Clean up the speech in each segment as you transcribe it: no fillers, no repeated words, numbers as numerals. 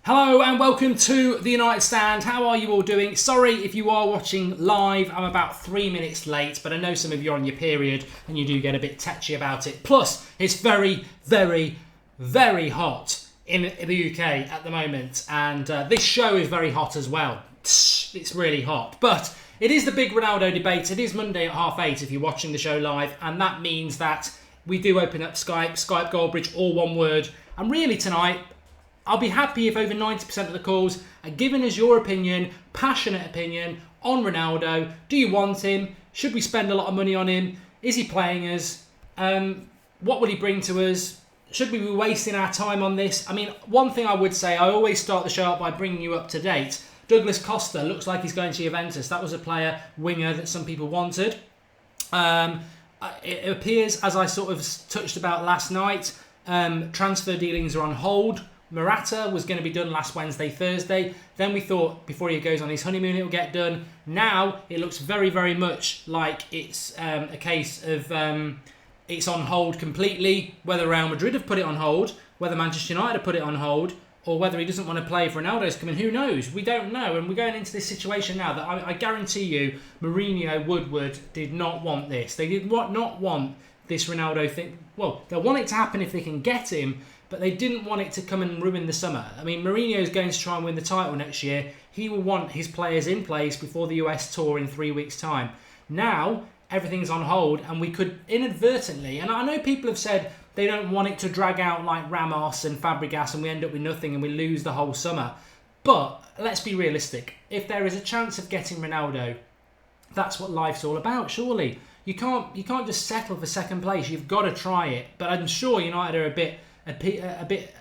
Hello and welcome to the United Stand. How are you all doing? Sorry if you are watching live, I'm about 3 minutes late, but I know some of you are on your period and you do get a bit tetchy about it. Plus, it's very, very, very hot in the UK at the moment, and this show is very hot as well. It's really hot, but it is the big Ronaldo debate. It is Monday at 8:30 if you're watching the show live, and that means that we do open up Skype Goldbridge, all one word, and really tonight, I'll be happy if over 90% of the calls are giving us your opinion, passionate opinion on Ronaldo. Do you want him? Should we spend a lot of money on him? Is he playing us? What will he bring to us? Should we be wasting our time on this? I mean, one thing I would say, I always start the show up by bringing you up to date. Douglas Costa looks like he's going to Juventus. That was a player, winger, that some people wanted. It appears, as I sort of touched about last night, transfer dealings are on hold. Morata was going to be done last Wednesday, Thursday. Then we thought before he goes on his honeymoon it will get done. Now it looks very, very much like it's a case of it's on hold completely. Whether Real Madrid have put it on hold, whether Manchester United have put it on hold, or whether he doesn't want to play if Ronaldo's coming, who knows? We don't know. And we're going into this situation now that I guarantee you Mourinho, Woodward did not want this. They did not want this Ronaldo thing. Well, they'll want it to happen if they can get him, but they didn't want it to come and ruin the summer. I mean, Mourinho's going to try and win the title next year. He will want his players in place before the US tour in 3 weeks' time. Now, everything's on hold, and we could inadvertently, and I know people have said they don't want it to drag out like Ramos and Fabregas and we end up with nothing and we lose the whole summer. But let's be realistic. If there is a chance of getting Ronaldo, that's what life's all about, surely. You can't just settle for second place. You've got to try it. But I'm sure United are a bit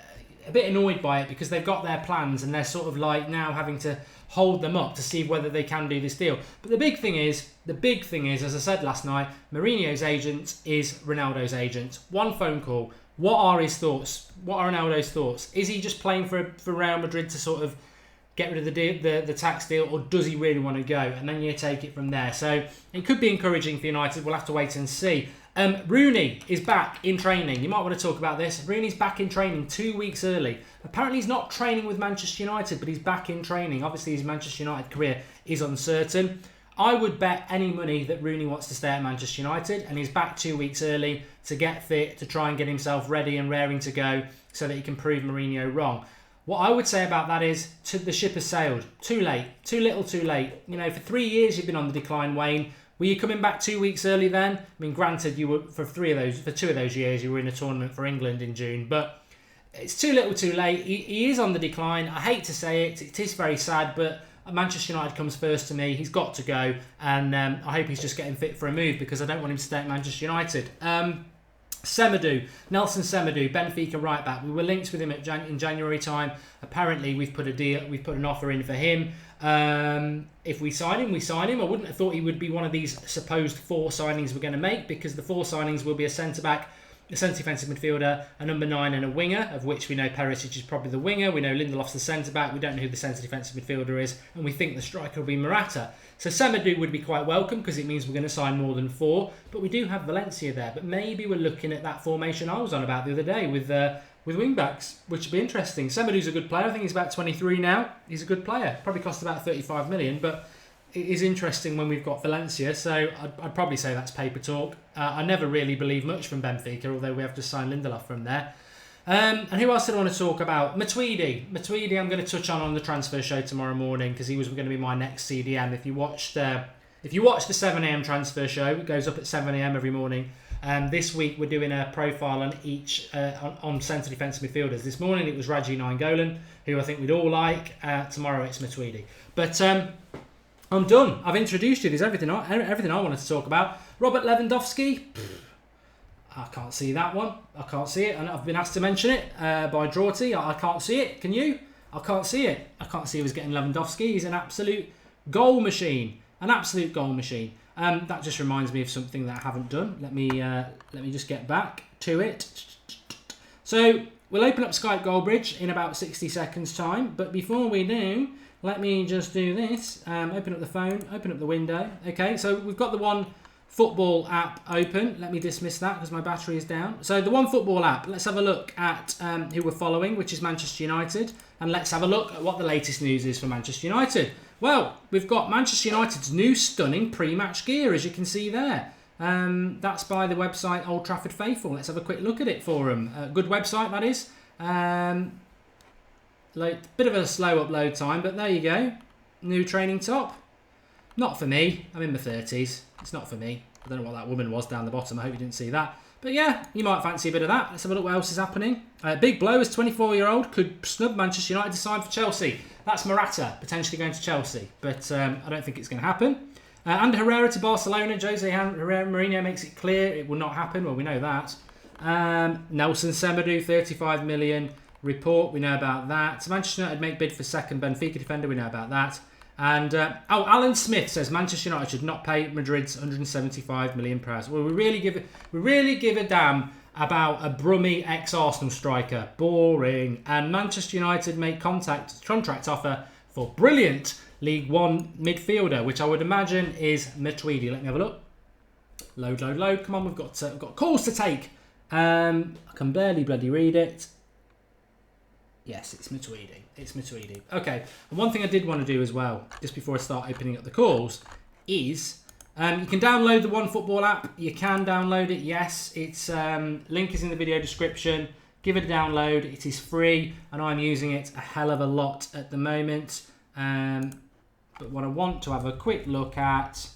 annoyed by it because they've got their plans and they're sort of like now having to hold them up to see whether they can do this deal. But the big thing is, as I said last night, Mourinho's agent is Ronaldo's agent. One phone call. What are his thoughts? What are Ronaldo's thoughts? Is he just playing for Real Madrid to sort of get rid of the tax deal, or does he really want to go? And then you take it from there. So it could be encouraging for United. We'll have to wait and see. Rooney is back in training. You might want to talk about this. Rooney's back in training 2 weeks early. Apparently he's not training with Manchester United, but he's back in training. Obviously his Manchester United career is uncertain. I would bet any money that Rooney wants to stay at Manchester United, and he's back 2 weeks early to get fit, to try and get himself ready and raring to go so that he can prove Mourinho wrong. What I would say about that is the ship has sailed. Too late. Too little, too late. You know, for 3 years you've been on the decline, Wayne. Were you coming back 2 weeks early then? I mean, granted, you were for 2 of those years you were in a tournament for England in June, but it's too little, too late. He is on the decline. I hate to say it. It is very sad, but Manchester United comes first to me. He's got to go, and I hope he's just getting fit for a move because I don't want him to stay at Manchester United. Nelson Semedo, Benfica right back. We were linked with him in January time. Apparently, we've put an offer in for him. If we sign him, we sign him. I wouldn't have thought he would be one of these supposed 4 signings we're going to make, because the 4 signings will be a centre-back, a centre-defensive midfielder, a number 9 and a winger, of which we know Perisic is probably the winger. We know Lindelof's the centre-back. We don't know who the centre-defensive midfielder is, and we think the striker will be Morata. So Semedo would be quite welcome because it means we're going to sign more than 4. But we do have Valencia there. But maybe we're looking at that formation I was on about the other day with wing-backs, which would be interesting. Semedo's a good player. I think he's about 23 now. He's a good player. Probably cost about 35 million, but it is interesting when we've got Valencia, so I'd probably say that's paper talk. I never really believe much from Benfica, although we have to sign Lindelof from there. And who else did I want to talk about? Matuidi, I'm going to touch on the transfer show tomorrow morning because he was going to be my next CDM. If you watch the 7 a.m. transfer show, it goes up at 7 a.m. every morning. This week we're doing a profile on each on centre defensive midfielders. This morning it was Raji Nainggolan, who I think we'd all like. Tomorrow it's Matuidi. But I'm done. I've introduced you. There's everything I wanted to talk about. Robert Lewandowski. I can't see that one. I can't see it. And I've been asked to mention it by Drawty. I can't see it. Can you? I can't see it. I can't see who's getting Lewandowski. He's an absolute goal machine. That just reminds me of something that I haven't done. Let me just get back to it. So we'll open up Skype Goldbridge in about 60 seconds time. But before we do, let me just do this. Open up the phone. Open up the window. Okay, so we've got the one football app open. Let me dismiss that because my battery is down. So the One Football app, let's have a look at who we're following, which is Manchester United. And let's have a look at what the latest news is for Manchester United. Well, we've got Manchester United's new stunning pre-match gear, as you can see there. That's by the website Old Trafford Faithful. Let's have a quick look at it for them. Good website, that is. Bit of a slow upload time, but there you go. New training top. Not for me. I'm in my 30s. It's not for me. I don't know what that woman was down the bottom. I hope you didn't see that. But yeah, you might fancy a bit of that. Let's have a look what else is happening. Big blow as 24-year-old could snub Manchester United to sign for Chelsea. That's Morata potentially going to Chelsea. But I don't think it's going to happen. And Herrera to Barcelona. Jose Mourinho makes it clear it will not happen. Well, we know that. Nelson Semedo, 35 million. Report, we know about that. Manchester United make bid for second Benfica defender. We know about that. And Alan Smith says Manchester United should not pay Madrid's 175 million price. Well, we really give a damn about a Brummy ex-Arsenal striker. Boring. And Manchester United make contract offer for brilliant League One midfielder, which I would imagine is Matuidi. Let me have a look. Load. Come on, we've got calls to take. I can barely bloody read it. Yes, it's Matuidi. Okay, and one thing I did want to do as well, just before I start opening up the calls, is you can download the One Football app. You can download it, yes. Its link is in the video description. Give it a download. It is free, and I'm using it a hell of a lot at the moment. But what I want to have a quick look at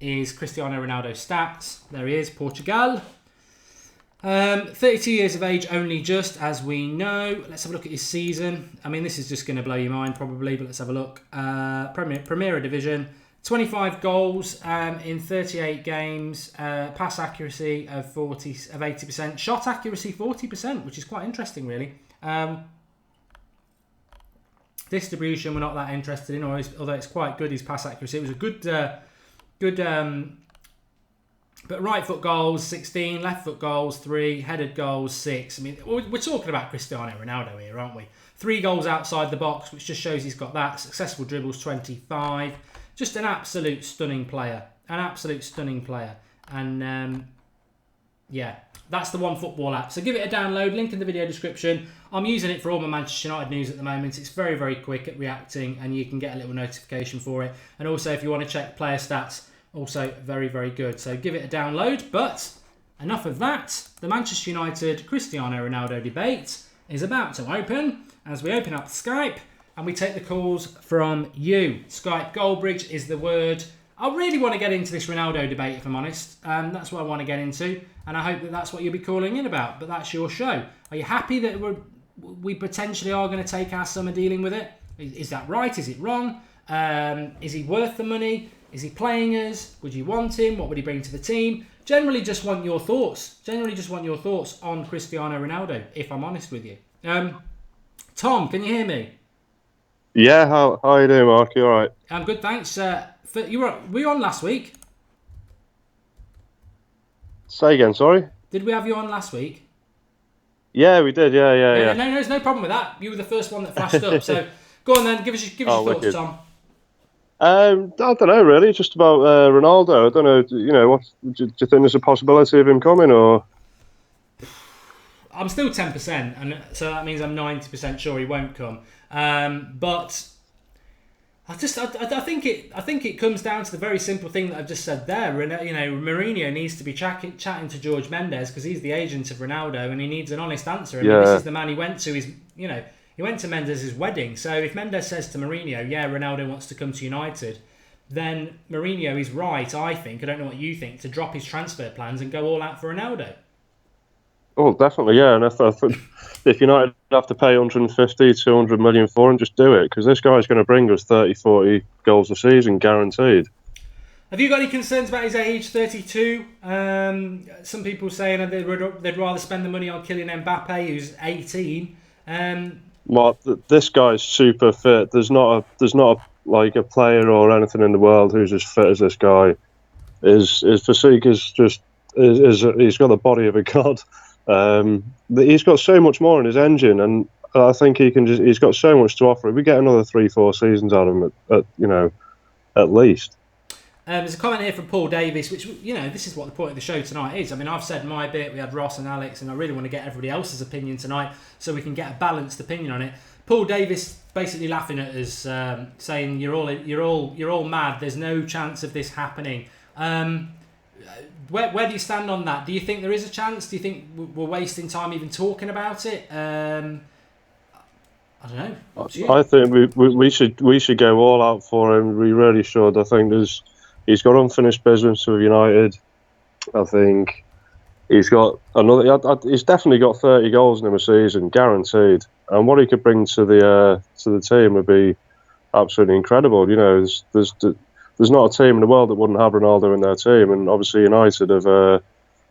is Cristiano Ronaldo stats. There he is, Portugal. 32 years of age only, just as we know. Let's have a look at his season. I mean, this is just going to blow your mind probably, but let's have a look. Primera Division, 25 goals in 38 games. Pass accuracy of 80%. Shot accuracy 40%, which is quite interesting, really. Distribution, we're not that interested in, although it's quite good. His pass accuracy. It was a good. But right foot goals, 16. Left foot goals, 3. Headed goals, 6. I mean, we're talking about Cristiano Ronaldo here, aren't we? 3 goals outside the box, which just shows he's got that. Successful dribbles, 25. Just an absolute stunning player. And, yeah, that's the One Football app. So give it a download. Link in the video description. I'm using it for all my Manchester United news at the moment. It's very, very quick at reacting, and you can get a little notification for it. And also, if you want to check player stats, also very, very good. So give it a download. But enough of that. The Manchester United Cristiano Ronaldo debate is about to open as we open up Skype and we take the calls from you. Skype Goldbridge is the word. I really want to get into this Ronaldo debate, if I'm honest. That's what I want to get into, and I hope that that's what you'll be calling in about. But that's your show. Are you happy that we potentially are going to take our summer dealing with it? Is that right? Is it wrong? Is he worth the money? Is he playing us? Would you want him? What would he bring to the team? Generally just want your thoughts. On Cristiano Ronaldo, if I'm honest with you. Tom, can you hear me? Yeah, how are you doing, Mark? You all right? I'm good, thanks. Were you on last week? Say again, sorry? Did we have you on last week? Yeah, we did, yeah. No, there's no problem with that. You were the first one that flashed up. So go on then, give us your thoughts, wicked. Tom. I don't know, really. Just about Ronaldo. I don't know. What do you think there's a possibility of him coming, or? I'm still 10%, and so that means I'm 90% sure he won't come. But I think it comes down to the very simple thing that I've just said there. Mourinho needs to be chatting to George Mendes because he's the agent of Ronaldo, and he needs an honest answer. I mean, this is the man he went to. He went to Mendes' wedding. So if Mendes says to Mourinho, yeah, Ronaldo wants to come to United, then Mourinho is right, I think, I don't know what you think, to drop his transfer plans and go all out for Ronaldo. Oh, definitely, yeah. And I think if United have to pay 150, 200 million for him, just do it, because this guy's going to bring us 30, 40 goals a season, guaranteed. Have you got any concerns about his age, 32? Some people saying they'd rather spend the money on Kylian Mbappe, who's 18. Well, this guy's super fit. There's not a player or anything in the world who's as fit as this guy. His physique is he's got the body of a god. He's got so much more in his engine, and I think he's got so much to offer. If we get another 3-4 seasons out of him, at least. There's a comment here from Paul Davis, which, this is what the point of the show tonight is. I mean, I've said my bit, we had Ross and Alex, and I really want to get everybody else's opinion tonight so we can get a balanced opinion on it. Paul Davis basically laughing at us, saying you're all mad. There's no chance of this happening. Where do you stand on that? Do you think there is a chance? Do you think we're wasting time even talking about it? I don't know. I think we should go all out for him. We really should. I think he's got unfinished business with United. I think he's got another. He's definitely got 30 goals in a season, guaranteed. And what he could bring to the team would be absolutely incredible. There's not a team in the world that wouldn't have Ronaldo in their team, and obviously United have.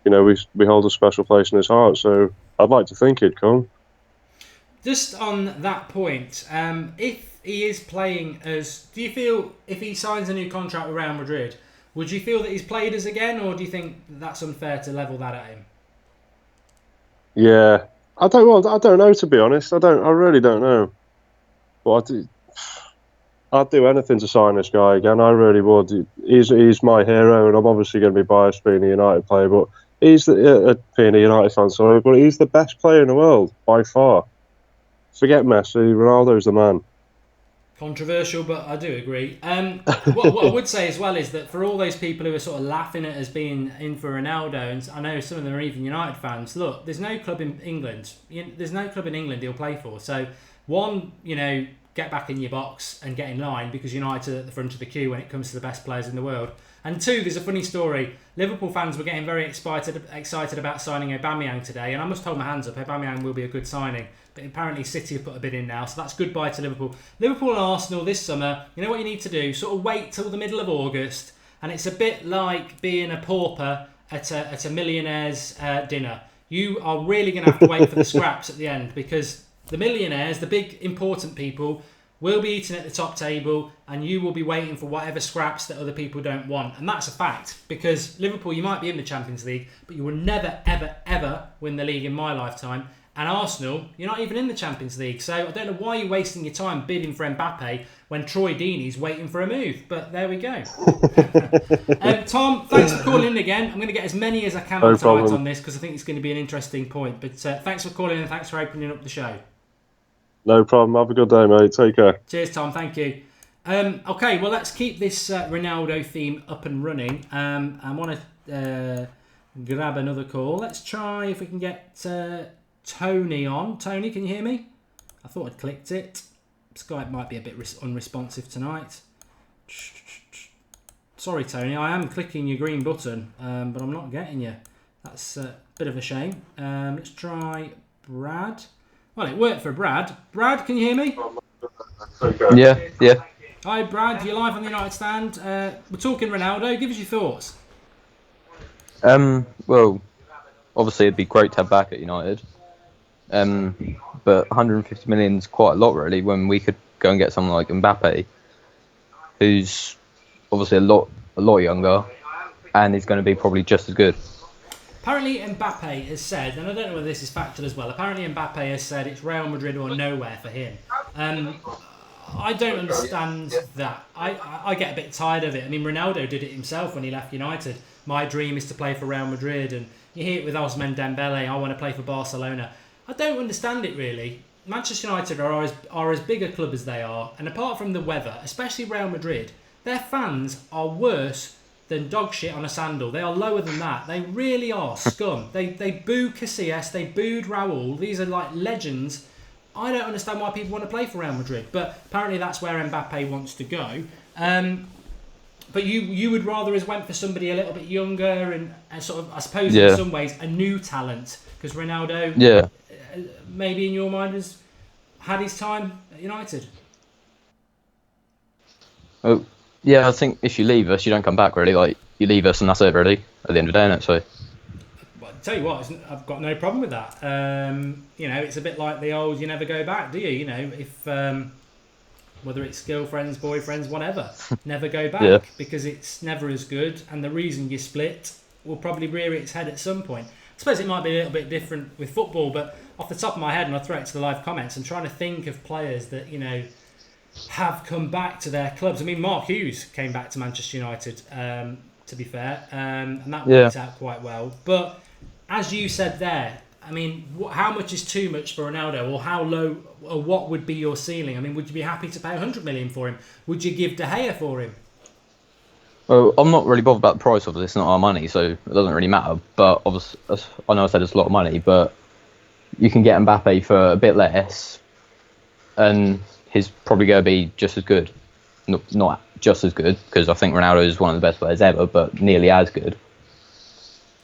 We hold a special place in his heart. So I'd like to think he'd come. Just on that point, if he is playing as... Do you feel, if he signs a new contract with Real Madrid, would you feel that he's played as again, or do you think that's unfair to level that at him? Yeah. I don't know, to be honest. I really don't know. But I'd do anything to sign this guy again. I really would. He's my hero, and I'm obviously going to be biased being a United player, but being a United fan, sorry, but he's the best player in the world, by far. Forget Messi, Ronaldo's the man. Controversial, but I do agree. What I would say as well is that for all those people who are sort of laughing at us being in for Ronaldo, and I know some of them are even United fans, look, there's no club in England. There's no club in England he'll play for. So, one, get back in your box and get in line, because United are at the front of the queue when it comes to the best players in the world. And two, there's a funny story. Liverpool fans were getting very excited about signing Aubameyang today, and I must hold my hands up. Aubameyang will be a good signing. But apparently City have put a bid in now, so that's goodbye to Liverpool. Liverpool and Arsenal this summer, you know what you need to do? Sort of wait till the middle of August, and it's a bit like being a pauper at a millionaire's dinner. You are really going to have to wait for the scraps at the end, because the millionaires, the big important people, will be eating at the top table, and you will be waiting for whatever scraps that other people don't want. And that's a fact, because Liverpool, you might be in the Champions League, but you will never, ever, ever win the league in my lifetime. And Arsenal, you're not even in the Champions League. So I don't know why you're wasting your time bidding for Mbappe when Troy Deeney's waiting for a move. But there we go. Tom, thanks for calling in again. I'm going to get as many as I can on this, because I think it's going to be an interesting point. But thanks for calling in, and thanks for opening up the show. No problem. Have a good day, mate. Take care. Cheers, Tom. Thank you. Okay, well, let's keep this Ronaldo theme up and running. I want to grab another call. Let's try if we can get Tony on. Tony, can you hear me? I thought I'd clicked it. Skype might be a bit unresponsive tonight. Sorry, Tony. I am clicking your green button, but I'm not getting you. That's a bit of a shame. Let's try Brad. Well, it worked for Brad. Brad, can you hear me? Yeah. Hi, Brad. You're live on the United Stand. We're talking Ronaldo. Give us your thoughts. Well, obviously it'd be great to have back at United. But 150 million is quite a lot, really, when we could go and get someone like Mbappe, who's obviously a lot younger, and is going to be probably just as good. Apparently Mbappe has said, and I don't know whether this is factual as well, apparently Mbappe has said it's Real Madrid or nowhere for him. I don't understand that. I get a bit tired of it. I mean, Ronaldo did it himself when he left United. My dream is to play for Real Madrid, and you hear it with Ousmane Dembele, I want to play for Barcelona. I don't understand it, really. Manchester United are as big a club as they are, and apart from the weather, especially Real Madrid, their fans are worse than dog shit on a sandal. They are lower than that. They really are scum. They boo Casillas, they booed Raul. These are like legends. I don't understand why people want to play for Real Madrid, but apparently that's where Mbappe wants to go. But you would rather have went for somebody a little bit younger and sort of, I suppose, in some ways, a new talent, because Ronaldo, maybe in your mind, has had his time at United. Oh, yeah, I think if you leave us, you don't come back, really. Like, you leave us and that's it, really, at the end of the day, innit? So. Well, I'll tell you what, I've got no problem with that. It's a bit like the old you never go back, do you? If whether it's girlfriends, boyfriends, whatever, never go back, because it's never as good, and the reason you split will probably rear its head at some point. I suppose it might be a little bit different with football, but off the top of my head, and I'll throw it to the live comments, I'm trying to think of players that, have come back to their clubs. I mean, Mark Hughes came back to Manchester United, to be fair, and that worked out quite well. But as you said there, I mean, how much is too much for Ronaldo, or how low, or what would be your ceiling? I mean, would you be happy to pay 100 million for him? Would you give De Gea for him? Well, I'm not really bothered about the price of it. It's not our money, so it doesn't really matter. But obviously, I know I said it's a lot of money, but you can get Mbappe for a bit less, and he's probably going to be just as good. Not just as good, because I think Ronaldo is one of the best players ever, but nearly as good.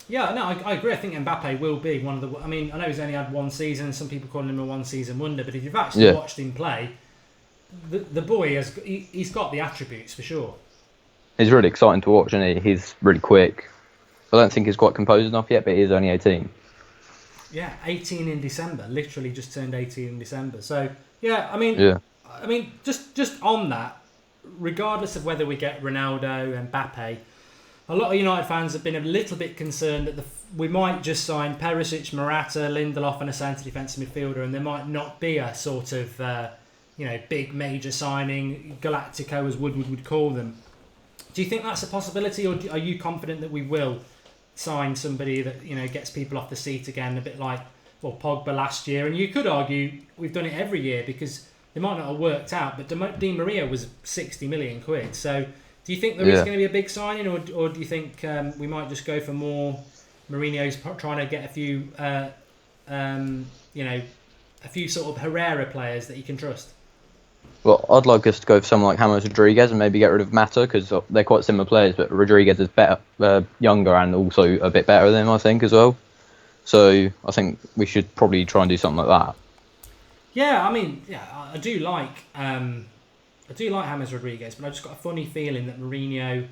Yeah, no, I agree. I think Mbappe will be one of the... I mean, I know he's only had one season. Some people call him a one-season wonder, but if you've actually watched him play, the boy he's got the attributes for sure. He's really exciting to watch, and he's really quick. I don't think he's quite composed enough yet, but he is only 18. Yeah, 18 in December. Literally just turned 18 in December. So, yeah, I mean, just on that, regardless of whether we get Ronaldo, Mbappe, a lot of United fans have been a little bit concerned that we might just sign Perisic, Morata, Lindelof and a centre defensive midfielder, and there might not be a sort of, big major signing, Galactico as Woodward would call them. Do you think that's a possibility, or are you confident that we will sign somebody that gets people off the seat again, a bit like Pogba last year? And you could argue we've done it every year because they might not have worked out, but Di Maria was 60 million quid. So do you think there is going to be a big signing, or do you think we might just go for more? Mourinho's trying to get a few, a few sort of Herrera players that you can trust. Well, I'd like us to go for someone like James Rodriguez and maybe get rid of Mata, because they're quite similar players, but Rodriguez is better, younger, and also a bit better than him, I think, as well. So I think we should probably try and do something like that. Yeah, I mean, I do like James Rodriguez, but I've just got a funny feeling that Mourinho,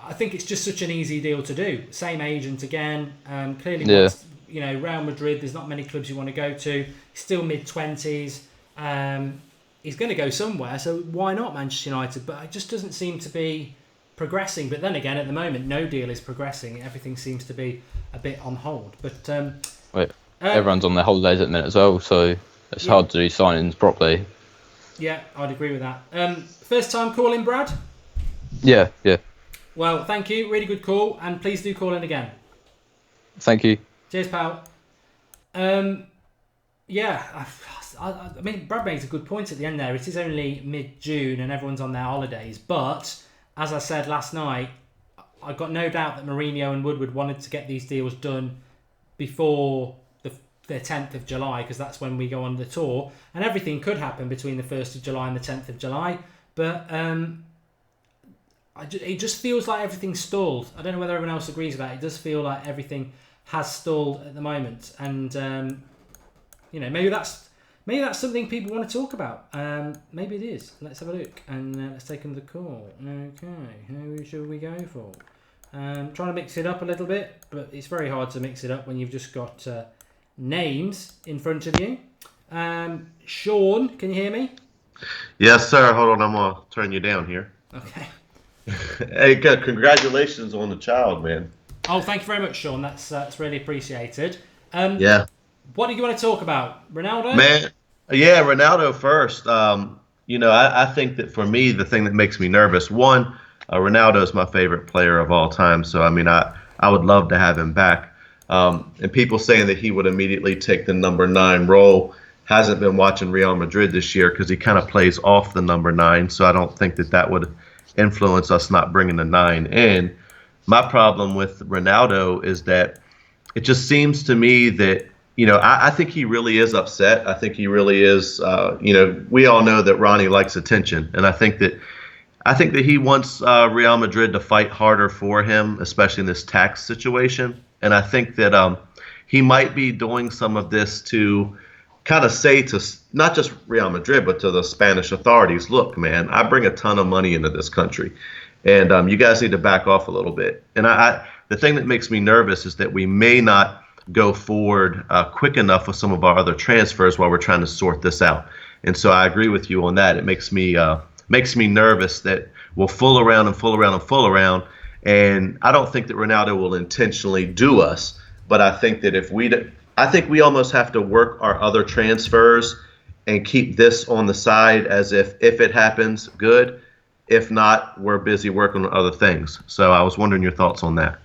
I think it's just such an easy deal to do. Same agent again, clearly wants, Real Madrid, there's not many clubs you want to go to. He's still mid-20s. He's going to go somewhere, so why not Manchester United? But it just doesn't seem to be progressing. But then again, at the moment, no deal is progressing. Everything seems to be a bit on hold. But everyone's on their holidays at the minute as well, so it's hard to do signings properly. Yeah, I'd agree with that. First time calling, Brad? Yeah. Well, thank you. Really good call, and please do call in again. Thank you. Cheers, pal. I mean, Brad makes a good point at the end there. It is only mid-June and everyone's on their holidays. But, as I said last night, I've got no doubt that Mourinho and Woodward wanted to get these deals done before the 10th of July, because that's when we go on the tour. And everything could happen between the 1st of July and the 10th of July. But it just feels like everything's stalled. I don't know whether everyone else agrees with that. It does feel like everything has stalled at the moment. And, maybe that's something people want to talk about. Maybe it is. Let's have a look and let's take another call. Okay, who should we go for? Trying to mix it up a little bit, but it's very hard to mix it up when you've just got names in front of you. Sean, can you hear me? Yes, sir. Hold on, I'm going to turn you down here. Okay. Hey, good. Congratulations on the child, man. Oh, thank you very much, Sean. That's really appreciated. Yeah. What do you want to talk about? Ronaldo? Man, yeah, Ronaldo first. I think that for me, the thing that makes me nervous, one, Ronaldo is my favorite player of all time. So, I mean, I would love to have him back. And people saying that he would immediately take the number 9 role hasn't been watching Real Madrid this year because he kind of plays off the number 9. So I don't think that would influence us not bringing the 9 in. My problem with Ronaldo is that it just seems to me that, I think he really is upset. I think he really is. We all know that Ronnie likes attention, and I think that he wants Real Madrid to fight harder for him, especially in this tax situation. And I think that he might be doing some of this to kind of say to not just Real Madrid, but to the Spanish authorities, look, man, I bring a ton of money into this country, and you guys need to back off a little bit. And the thing that makes me nervous is that we may not go forward quick enough with some of our other transfers while we're trying to sort this out. And so I agree with you on that. It makes me nervous that we'll fool around. And I don't think that Ronaldo will intentionally do us, but I think that I think we almost have to work our other transfers and keep this on the side as if it happens, good. If not, we're busy working on other things. So I was wondering your thoughts on that.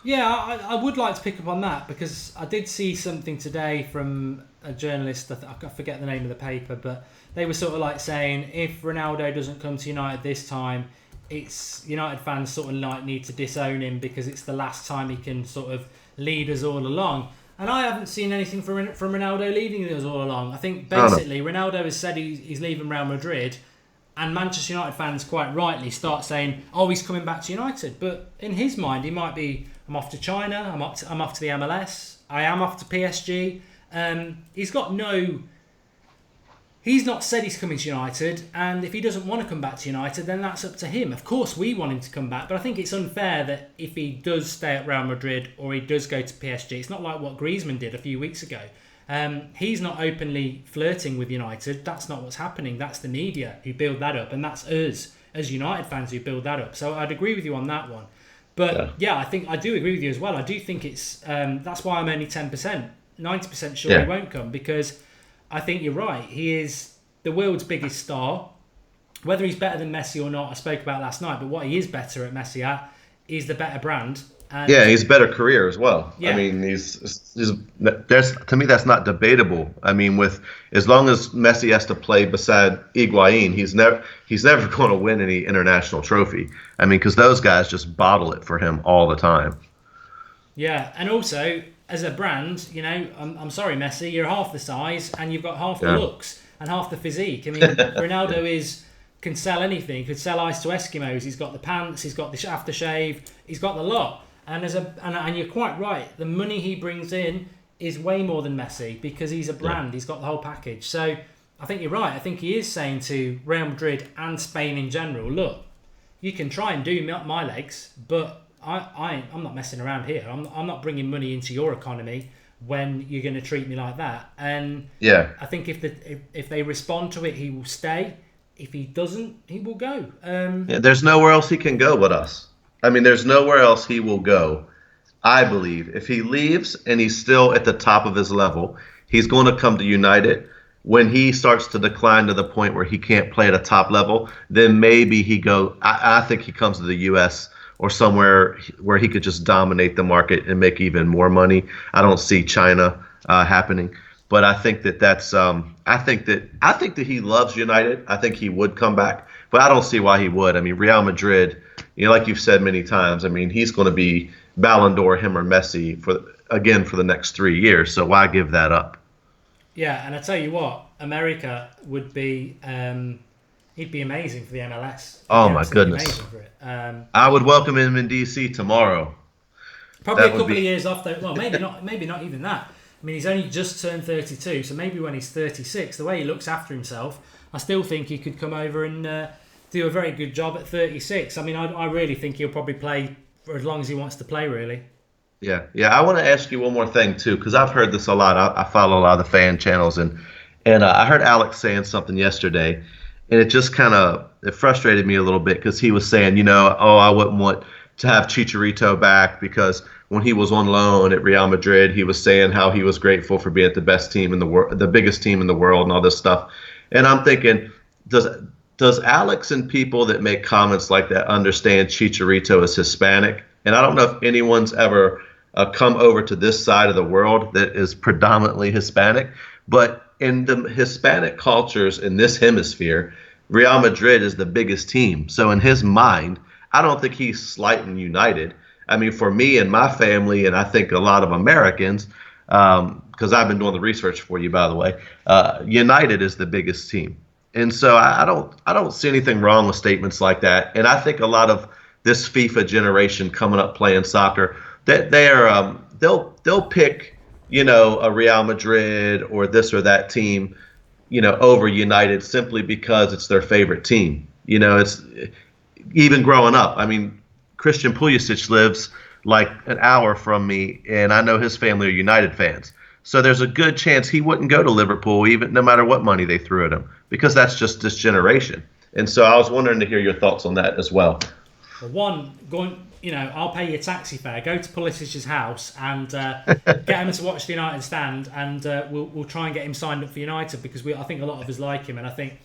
Yeah, I would like to pick up on that because I did see something today from a journalist. I forget the name of the paper, but they were sort of like saying if Ronaldo doesn't come to United this time, it's United fans sort of like need to disown him because it's the last time he can sort of lead us all along. And I haven't seen anything from Ronaldo leading us all along. I think basically Ronaldo has said he's leaving Real Madrid. And Manchester United fans, quite rightly, start saying, "Oh, he's coming back to United." But in his mind, he might be, "I'm off to China. I'm off to the MLS. I am off to PSG." He's not said he's coming to United. And if he doesn't want to come back to United, then that's up to him. Of course, we want him to come back, but I think it's unfair that if he does stay at Real Madrid or he does go to PSG, it's not like what Griezmann did a few weeks ago. He's not openly flirting with United. That's not what's happening. That's the media who build that up, and that's us as United fans who build that up. So I'd agree with you on that one. But yeah, I do agree with you as well. I do think it's that's why I'm only 10%, 90% sure he won't come, because I think you're right. He is the world's biggest star. Whether he's better than Messi or not, I spoke about last night. But what he is better at Messi at is the better brand. And he's a better career as well. Yeah. I mean, to me that's not debatable. I mean, with as long as Messi has to play beside Higuain, he's never going to win any international trophy. I mean, because those guys just bottle it for him all the time. Yeah, and also as a brand, I'm sorry, Messi, you're half the size and you've got half the looks and half the physique. I mean, Ronaldo can sell anything. He could sell ice to Eskimos. He's got the pants. He's got the aftershave. He's got the lot. And you're quite right. The money he brings in is way more than Messi because he's a brand. He's got the whole package. So I think you're right. I think he is saying to Real Madrid and Spain in general, look, you can try and do my legs, but I'm not messing around here. I'm not bringing money into your economy when you're going to treat me like that. And I think if they respond to it, he will stay. If he doesn't, he will go. There's nowhere else he can go but us. I mean, there's nowhere else he will go, I believe. If he leaves and he's still at the top of his level, he's going to come to United. When he starts to decline to the point where he can't play at a top level, then maybe I think he comes to the U.S. or somewhere where he could just dominate the market and make even more money. I don't see China happening. But I think that's I think that he loves United. I think he would come back, but I don't see why he would. I mean, Real Madrid, like you've said many times, I mean, he's going to be Ballon d'Or, him or Messi for the next 3 years. So why give that up? Yeah, and I tell you what, America would be he'd be amazing for the MLS. Oh my goodness. Amazing for it. I would welcome him in DC tomorrow. Probably a couple of years off though. Well, maybe not even that. I mean, he's only just turned 32, so maybe when he's 36, the way he looks after himself, I still think he could come over and do a very good job at 36. I mean, I really think he'll probably play for as long as he wants to play, really. Yeah. I want to ask you one more thing, too, because I've heard this a lot. I follow a lot of the fan channels, and I heard Alex saying something yesterday, and it just kind of frustrated me a little bit because he was saying, I wouldn't want to have Chicharito back because when he was on loan at Real Madrid, he was saying how he was grateful for being at the best team in the world, the biggest team in the world, and all this stuff. And I'm thinking, does Alex and people that make comments like that understand Chicharito is Hispanic? And I don't know if anyone's ever come over to this side of the world that is predominantly Hispanic, but in the Hispanic cultures in this hemisphere, Real Madrid is the biggest team. So in his mind, I don't think he's slighting United. I mean, for me and my family, and I think a lot of Americans, because I've been doing the research for you, by the way, United is the biggest team. And so I don't see anything wrong with statements like that. And I think a lot of this FIFA generation coming up playing soccer, that they'll pick, a Real Madrid or this or that team, over United simply because it's their favorite team. It's even growing up. I mean, Christian Pulisic lives like an hour from me, and I know his family are United fans. So there's a good chance he wouldn't go to Liverpool, even no matter what money they threw at him, because that's just this generation. And so I was wondering to hear your thoughts on that as well. Well, one, I'll pay your taxi fare. Go to Pulisic's house and get him to watch the United stand, and we'll try and get him signed up for United, because I think a lot of us like him, and I think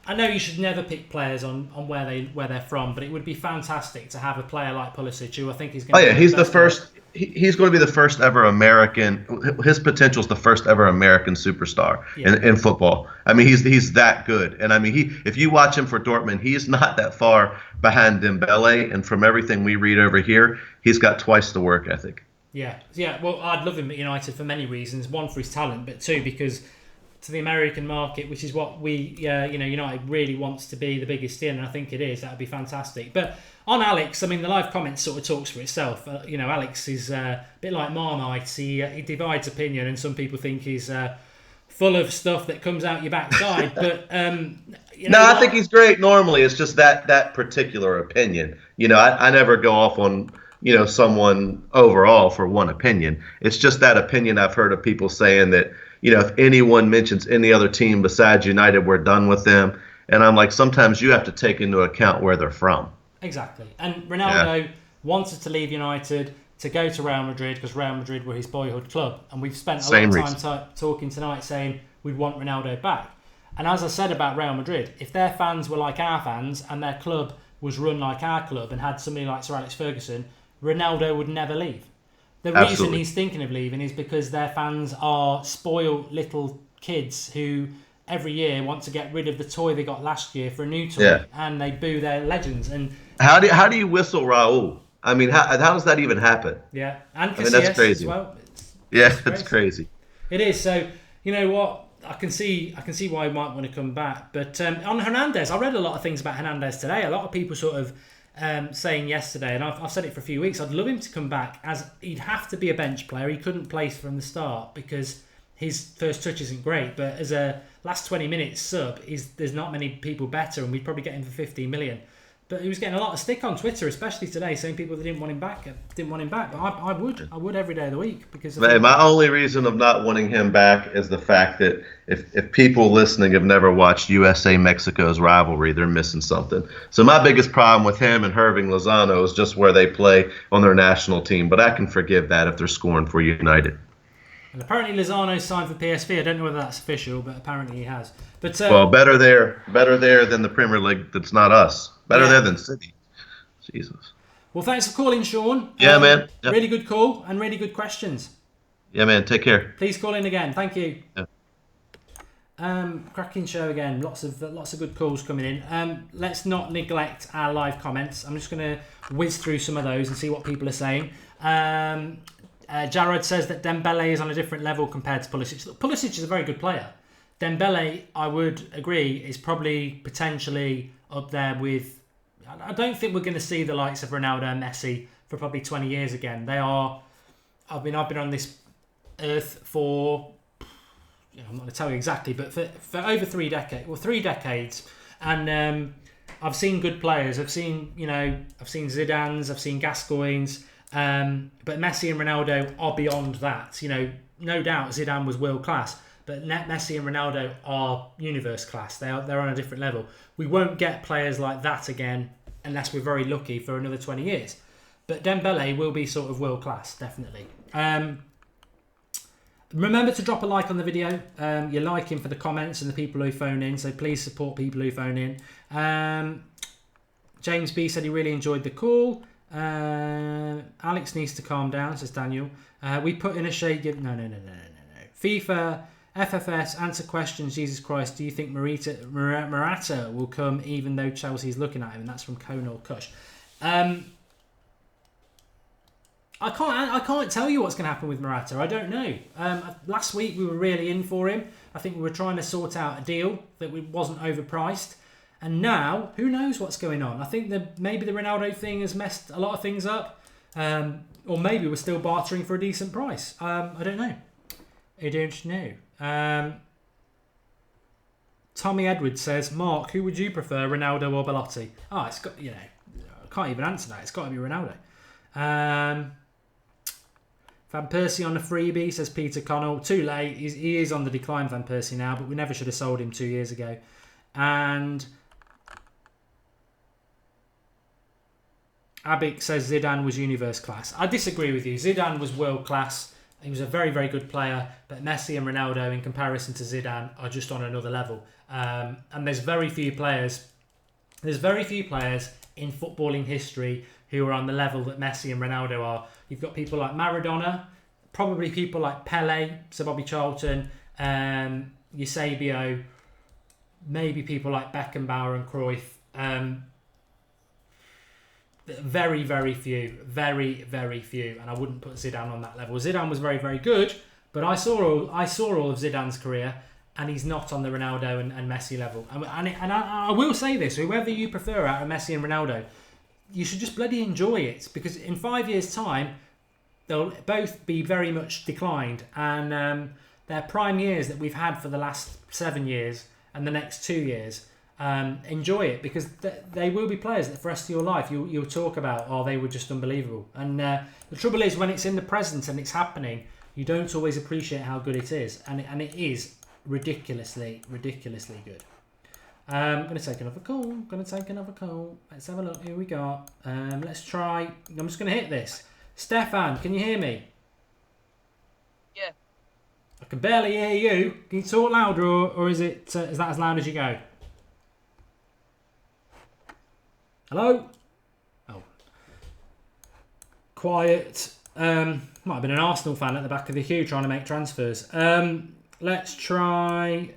I know you should never pick players on where they're from, but it would be fantastic to have a player like Pulisic, who I think is going to. Oh yeah, he's the first. He's going to be the first ever American. His potential is the first ever American superstar in football. I mean, he's that good, and I mean, if you watch him for Dortmund, he's not that far behind Dembele, and from everything we read over here, he's got twice the work ethic. Yeah. Well, I'd love him at United for many reasons. One, for his talent, but two, because to the American market, which is what we, United really wants to be the biggest in, and I think it is. That would be fantastic. But on Alex, I mean, the live comments sort of talks for itself. Alex is a bit like Marmite. He divides opinion, and some people think he's full of stuff that comes out your backside. But I think he's great. Normally, it's just that particular opinion. I never go off on someone overall for one opinion. It's just that opinion I've heard of people saying that. If anyone mentions any other team besides United, we're done with them. And I'm like, sometimes you have to take into account where they're from. Exactly. And Ronaldo wanted to leave United to go to Real Madrid because Real Madrid were his boyhood club. And we've spent a lot of time talking tonight saying we'd want Ronaldo back. And as I said about Real Madrid, if their fans were like our fans and their club was run like our club and had somebody like Sir Alex Ferguson, Ronaldo would never leave. The reason he's thinking of leaving is because their fans are spoiled little kids who every year want to get rid of the toy they got last year for a new toy, and they boo their legends. And how do you whistle Raul? I mean, how does that even happen? Yeah, and I mean, that's crazy. As well. It's crazy. It is. So you know what? I can see why he might want to come back. But on Hernandez, I read a lot of things about Hernandez today. A lot of people sort of saying yesterday, and I've said it for a few weeks, I'd love him to come back, as he'd have to be a bench player. He couldn't play from the start because his first touch isn't great, but as a last 20 minutes sub, there's not many people better, and we'd probably get him for 15 million. But he was getting a lot of stick on Twitter, especially today, saying people that didn't want him back. But I would every day of the week, because my only reason of not wanting him back is the fact that if people listening have never watched USA Mexico's rivalry, they're missing something. So my biggest problem with him and Irving Lozano is just where they play on their national team. But I can forgive that if they're scoring for United. And apparently Lozano signed for PSV. I don't know whether that's official, but apparently he has. But well, better there than the Premier League. That's not us. Better there than City. Jesus. Well, thanks for calling, Sean. Yeah, man. Yep. Really good call and really good questions. Yeah, man. Take care. Please call in again. Thank you. Yeah. Cracking show again. Lots of good calls coming in. Let's not neglect our live comments. I'm just going to whiz through some of those and see what people are saying. Jared says that Dembele is on a different level compared to Pulisic. Pulisic is a very good player. Dembele, I would agree, is probably potentially up there with... I don't think we're going to see the likes of Ronaldo and Messi for probably 20 years again. They are... I've been on this earth for... I'm not going to tell you exactly, but for over 3 decades. And I've seen good players. I've seen Zidane's, I've seen Gascoigne's. But Messi and Ronaldo are beyond that. No doubt Zidane was world class, but Messi and Ronaldo are universe class. They're on a different level. We won't get players like that again unless we're very lucky for another 20 years. But Dembele will be sort of world class, definitely. Remember to drop a like on the video. You're liking for the comments and the people who phone in, so please support people who phone in. James B said he really enjoyed the call. Alex needs to calm down, says Daniel. We put in a shade. No. FIFA, FFS, answer questions. Jesus Christ, do you think Morata will come even though Chelsea's looking at him? And that's from Conal Kush. I can't tell you what's going to happen with Morata. I don't know. Last week we were really in for him. I think we were trying to sort out a deal that wasn't overpriced. And now, who knows what's going on? I think that maybe the Ronaldo thing has messed a lot of things up. Or maybe we're still bartering for a decent price. I don't know. Tommy Edwards says, Mark, who would you prefer, Ronaldo or Belotti? Oh, it's got, I can't even answer that. It's got to be Ronaldo. Van Persie on a freebie, says Peter Connell. Too late. He is on the decline, Van Persie, now, but we never should have sold him 2 years ago. And Abik says Zidane was universe class. I disagree with you. Zidane was world class. He was a very, very good player, but Messi and Ronaldo, in comparison to Zidane, are just on another level. And there's very few players. There's very few players in footballing history who are on the level that Messi and Ronaldo are. You've got people like Maradona, probably people like Pele, Sir Bobby Charlton, Eusebio, maybe people like Beckenbauer and Cruyff. Very, very few. Very, very few. And I wouldn't put Zidane on that level. Zidane was very, very good, but I saw all of Zidane's career, and he's not on the Ronaldo and Messi level. And I will say this, whoever you prefer out of Messi and Ronaldo, you should just bloody enjoy it, because in 5 years' time, they'll both be very much declined. And their prime years that we've had for the last 7 years and the next 2 years, enjoy it, because they will be players that for the rest of your life you'll talk about, oh, they were just unbelievable. And the trouble is, when it's in the present and it's happening, you don't always appreciate how good it is, and it is ridiculously good. I'm going to take another call. Let's have a look. Here we go. Let's try. I'm just going to hit this. Stefan, can you hear me? Yeah. I can barely hear you. Can you talk louder, or is that as loud as you go? Hello? Oh. Quiet. Might have been an Arsenal fan at the back of the queue trying to make transfers. Let's try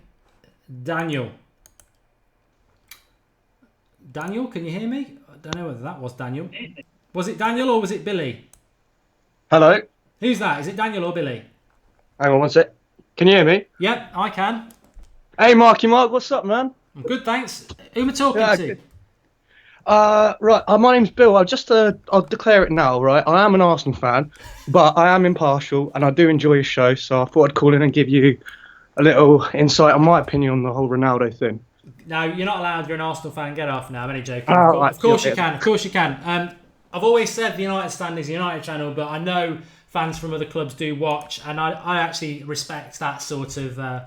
Daniel. Daniel, can you hear me? I don't know whether that was Daniel. Was it Daniel or was it Billy? Hello. Who's that? Is it Daniel or Billy? Hang on one sec. Can you hear me? Yep, I can. Hey, Marky Mark, what's up, man? I'm good, thanks. Who am I talking to? Good. Right. My name's Bill. I'll declare it now, right? I am an Arsenal fan, but I am impartial and I do enjoy your show. So I thought I'd call in and give you a little insight on my opinion on the whole Ronaldo thing. No, you're not allowed. You're an Arsenal fan. Get off now. I'm only joking. Oh, of course you can. Of course you can. I've always said the United Stand is the United channel, but I know fans from other clubs do watch, and I actually respect that sort of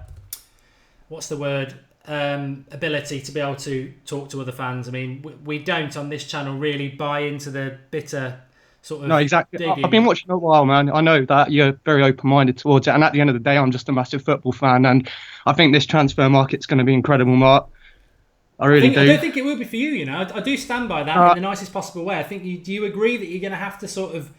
what's the word? Ability to be able to talk to other fans. I mean, we don't on this channel really buy into the bitter sort of. No, exactly. digging. I've been watching a while, man. I know that you're very open-minded towards it, and at the end of the day, I'm just a massive football fan, and I think this transfer market's going to be incredible, Mark. I really do. I don't think it will be for you. You know, I do stand by that in the nicest possible way. I think do you agree that you're going to have to sort of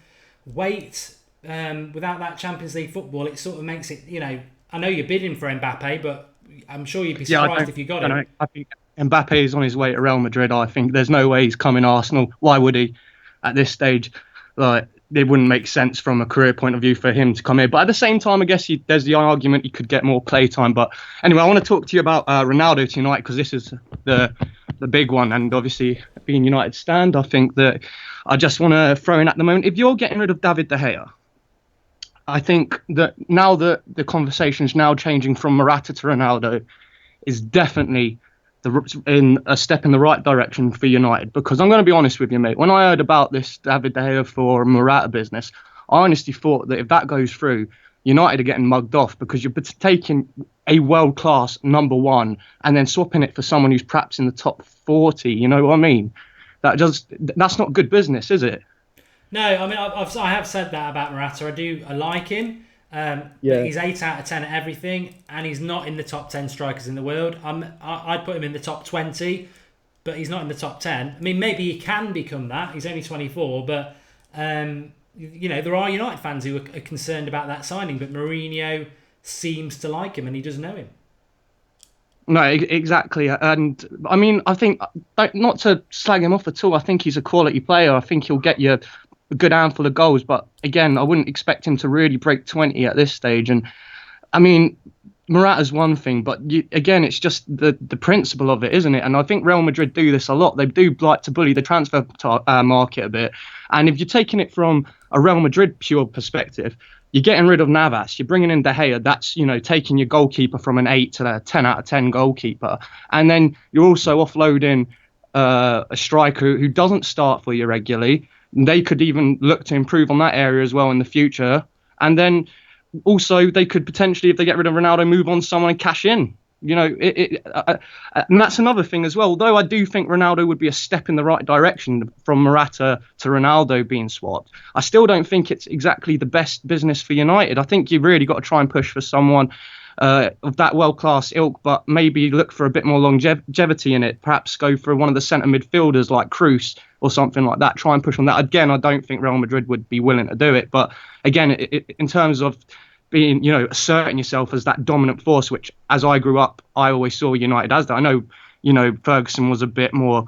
wait without that Champions League football? It sort of makes it. You know, I know you're bidding for Mbappe, but I'm sure you'd be surprised if you got him. I think Mbappe is on his way to Real Madrid. I think there's no way he's coming Arsenal. Why would he at this stage? Like, it wouldn't make sense from a career point of view for him to come here. But at the same time, I guess there's the argument he could get more play time. But anyway, I want to talk to you about Ronaldo to United, because this is the big one. And obviously, being United stand, I think that I just want to throw in at the moment, if you're getting rid of David De Gea, I think that now that the conversation is now changing from Morata to Ronaldo is definitely in a step in the right direction for United. Because I'm going to be honest with you, mate, when I heard about this David De Gea for Morata business, I honestly thought that if that goes through, United are getting mugged off, because you're taking a world-class number one and then swapping it for someone who's perhaps in the top 40. You know what I mean? That's not good business, is it? No, I mean, I have said that about Morata. I like him. He's 8 out of 10 at everything, and he's not in the top 10 strikers in the world. I'd put him in the top 20, but he's not in the top 10. I mean, maybe he can become that. He's only 24, but you know, there are United fans who are concerned about that signing, but Mourinho seems to like him, and he does know him. No, exactly. And I mean, I think, not to slag him off at all, I think he's a quality player. I think he'll get you a good handful of goals, but again, I wouldn't expect him to really break 20 at this stage. And I mean, Morata's one thing, but again, it's just the principle of it, isn't it? And I think Real Madrid do this a lot. They do like to bully the transfer market a bit. And if you're taking it from a Real Madrid pure perspective, you're getting rid of Navas, you're bringing in De Gea, that's, you know, taking your goalkeeper from an 8 to a 10 out of 10 goalkeeper. And then you're also offloading a striker who doesn't start for you regularly. They could even look to improve on that area as well in the future. And then also they could potentially, if they get rid of Ronaldo, move on to someone and cash in. And that's another thing as well. Although I do think Ronaldo would be a step in the right direction from Morata to Ronaldo being swapped, I still don't think it's exactly the best business for United. I think you've really got to try and push for someone of that world-class ilk, but maybe look for a bit more longevity in it. Perhaps go for one of the centre midfielders like Cruz or something like that. Try and push on that. Again, I don't think Real Madrid would be willing to do it. But again, in terms of being, asserting yourself as that dominant force, which as I grew up, I always saw United as that. I know, Ferguson was a bit more,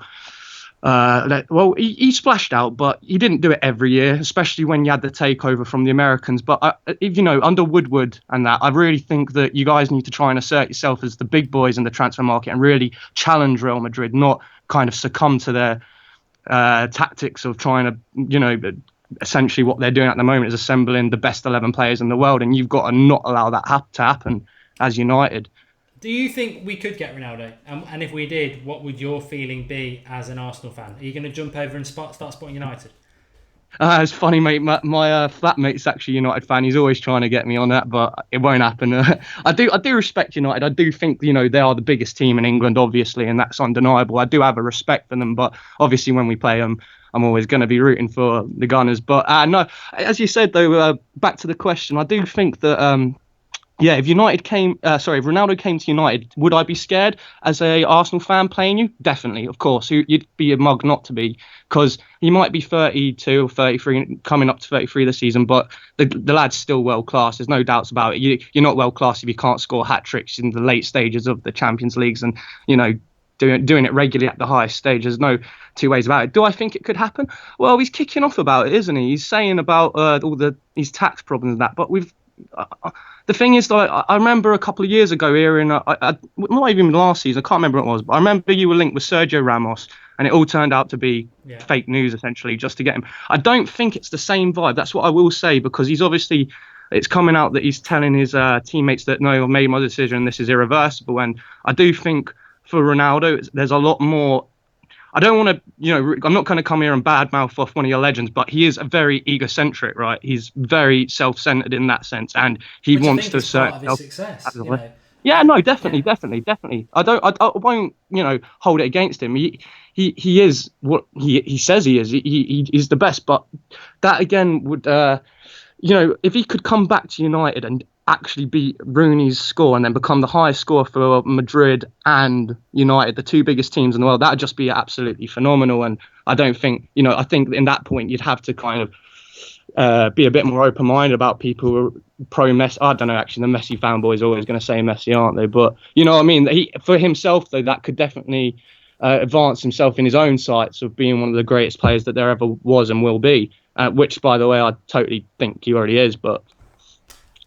he splashed out, but he didn't do it every year, especially when you had the takeover from the Americans. But, under Woodward and that, I really think that you guys need to try and assert yourself as the big boys in the transfer market and really challenge Real Madrid, not kind of succumb to their tactics of trying to, essentially what they're doing at the moment is assembling the best 11 players in the world, and you've got to not allow that to happen as United. Do you think we could get Ronaldo? And if we did, what would your feeling be as an Arsenal fan? Are you going to jump over and start supporting United? It's funny, mate. My flatmate's actually a United fan. He's always trying to get me on that, but it won't happen. I do respect United. I do think they are the biggest team in England, obviously, and that's undeniable. I do have a respect for them, but obviously when we play them, I'm always going to be rooting for the Gunners. But no, as you said though, back to the question, I do think that if Ronaldo came to United, would I be scared as a Arsenal fan playing you? Definitely, of course. You'd be a mug not to be, because he might be 32 or 33, coming up to 33 this season, but the lad's still world class. There's no doubts about it. You're not world class if you can't score hat tricks in the late stages of the Champions Leagues and doing it regularly at the highest stage. There's no two ways about it. Do I think it could happen? Well, he's kicking off about it, isn't he? He's saying about his tax problems and that. But the thing is, I remember a couple of years ago hearing, not even last season, I can't remember what it was, but I remember you were linked with Sergio Ramos, and it all turned out to be fake news, essentially, just to get him. I don't think it's the same vibe. That's what I will say, because it's coming out that he's telling his teammates that, no, I've made my decision, this is irreversible. And I do think for Ronaldo, there's a lot more. I don't want to, I'm not going to come here and badmouth off one of your legends, but he is a very egocentric, right? He's very self-centered in that sense, and he wants to assert himself. Success, Yeah, no, definitely. I won't, hold it against him. He is what he says he is. He's the best, but that again would, if he could come back to United and actually beat Rooney's score and then become the highest scorer for Madrid and United, the two biggest teams in the world, that would just be absolutely phenomenal. And I don't think, I think in that point you'd have to kind of be a bit more open-minded about people who are pro-Messi. I don't know, actually, the Messi fanboys are always going to say Messi, aren't they? But, you know what I mean? For himself, though, that could definitely advance himself in his own sights of being one of the greatest players that there ever was and will be, which, by the way, I totally think he already is, but...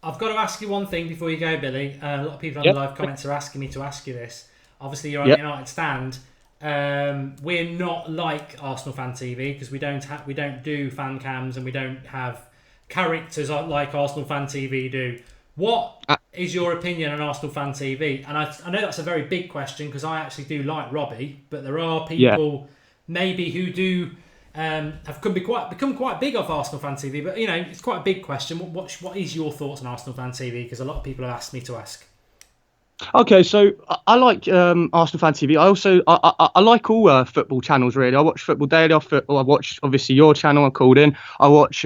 I've got to ask you one thing before you go, Billy. A lot of people on the live comments are asking me to ask you this. Obviously, you're on the United stand. We're not like Arsenal Fan TV because we don't do fan cams and we don't have characters like Arsenal Fan TV do. What is your opinion on Arsenal Fan TV? And I know that's a very big question because I actually do like Robbie, but there are people maybe who do have become quite big off Arsenal Fan TV. But it's quite a big question. What is your thoughts on Arsenal Fan TV? Because a lot of people have asked me to ask. Okay, so I like Arsenal Fan TV. I also I like all football channels really. I watch Football Daily. I watch obviously your channel. I called in. I watch.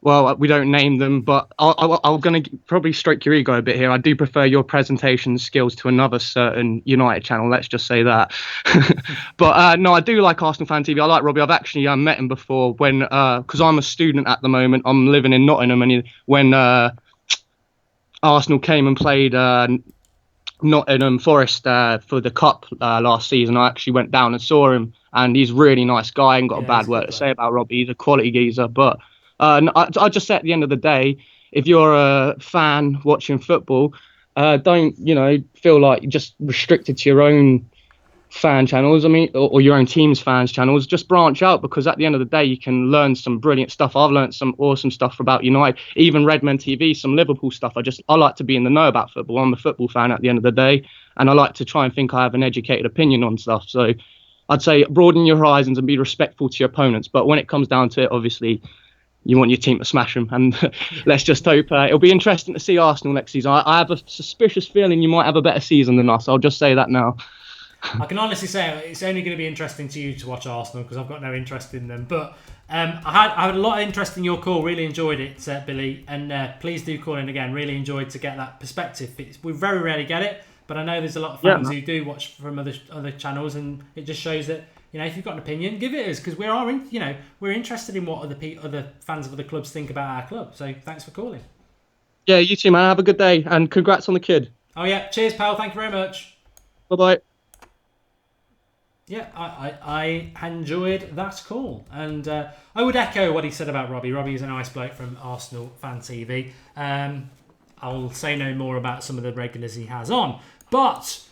Well, we don't name them, but I'm going to probably stroke your ego a bit here. I do prefer your presentation skills to another certain United channel. Let's just say that. But no, I do like Arsenal Fan TV. I like Robbie. I've actually met him before when, because I'm a student at the moment. I'm living in Nottingham, and when Arsenal came and played Nottingham Forest for the Cup last season, I actually went down and saw him, and he's a really nice guy. And got a bad word to say about Robbie. He's a quality geezer, but. I just say at the end of the day, if you're a fan watching football, don't feel like you're just restricted to your own fan channels. I mean, or your own team's fans channels. Just branch out, because at the end of the day, you can learn some brilliant stuff. I've learned some awesome stuff about United, even Redmen TV, some Liverpool stuff. I like to be in the know about football. I'm a football fan at the end of the day, and I like to try and think I have an educated opinion on stuff. So I'd say broaden your horizons and be respectful to your opponents. But when it comes down to it, obviously, you want your team to smash them. And let's just hope it'll be interesting to see Arsenal next season. I have a suspicious feeling you might have a better season than us. I'll just say that now. I can honestly say it's only going to be interesting to you to watch Arsenal because I've got no interest in them. But I had a lot of interest in your call. Really enjoyed it, Billy. And please do call in again. Really enjoyed to get that perspective. We very rarely get it, but I know there's a lot of fans who do watch from other channels, and it just shows that if you've got an opinion, give it us because we're interested in what other fans of other clubs think about our club. So thanks for calling. Yeah, you too, man. Have a good day and congrats on the kid. Oh yeah, cheers, pal. Thank you very much. Bye bye. Yeah, I enjoyed that call, and I would echo what he said about Robbie. Robbie is a nice bloke from Arsenal Fan TV. I'll say no more about some of the regulars he has on, but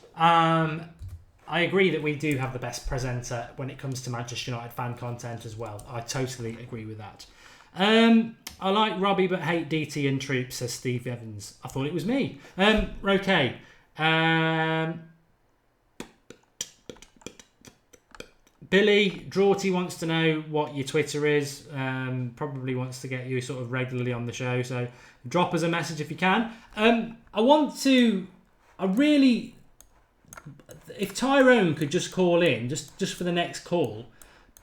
I agree that we do have the best presenter when it comes to Manchester United fan content as well. I totally agree with that. I like Robbie but hate DT and Troops, says Steve Evans. I thought it was me. Okay. Billy Drawty wants to know what your Twitter is. Probably wants to get you sort of regularly on the show. So drop us a message if you can. If Tyrone could just call in, just for the next call,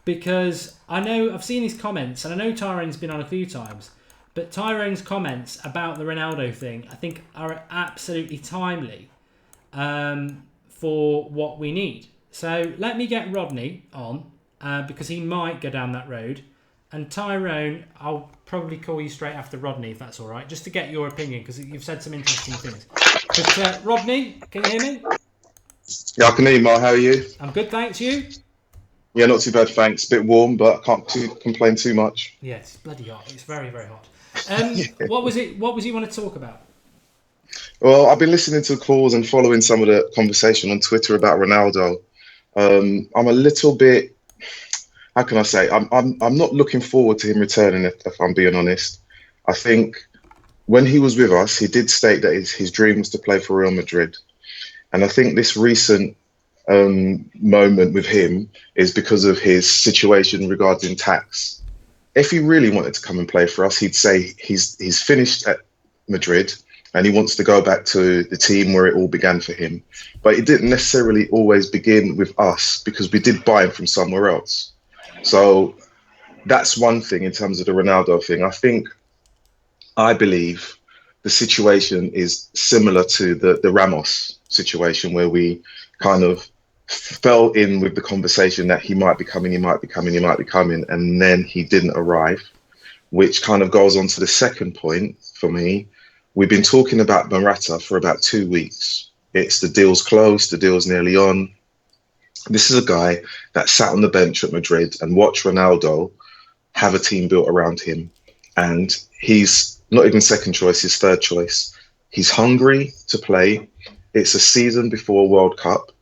because I know I've seen his comments and I know Tyrone's been on a few times, but Tyrone's comments about the Ronaldo thing I think are absolutely timely for what we need. So let me get Rodney on because he might go down that road. And Tyrone, I'll probably call you straight after Rodney if that's all right, just to get your opinion because you've said some interesting things. But Rodney, can you hear me? Yeah, I can hear you, Mark. How are you? I'm good, thanks. You? Yeah, not too bad, thanks. A bit warm, but I can't complain too much. Yeah, it's bloody hot. It's very, very hot. What was you want to talk about? Well, I've been listening to the calls and following some of the conversation on Twitter about Ronaldo. I'm a little bit, how can I say? I'm not looking forward to him returning, if I'm being honest. I think when he was with us, he did state that his dream was to play for Real Madrid. And I think this recent moment with him is because of his situation regarding tax. If he really wanted to come and play for us, he'd say he's finished at Madrid and he wants to go back to the team where it all began for him. But it didn't necessarily always begin with us because we did buy him from somewhere else. So that's one thing in terms of the Ronaldo thing. I believe the situation is similar to the Ramos situation where we kind of fell in with the conversation that he might be coming, and then he didn't arrive, which kind of goes on to the second point for me. We've been talking about Morata for about 2 weeks. It's the deal's closed, the deal's nearly on. This is a guy that sat on the bench at Madrid and watched Ronaldo have a team built around him. And he's not even second choice, he's third choice. He's hungry to play. It's a season before a World Cup.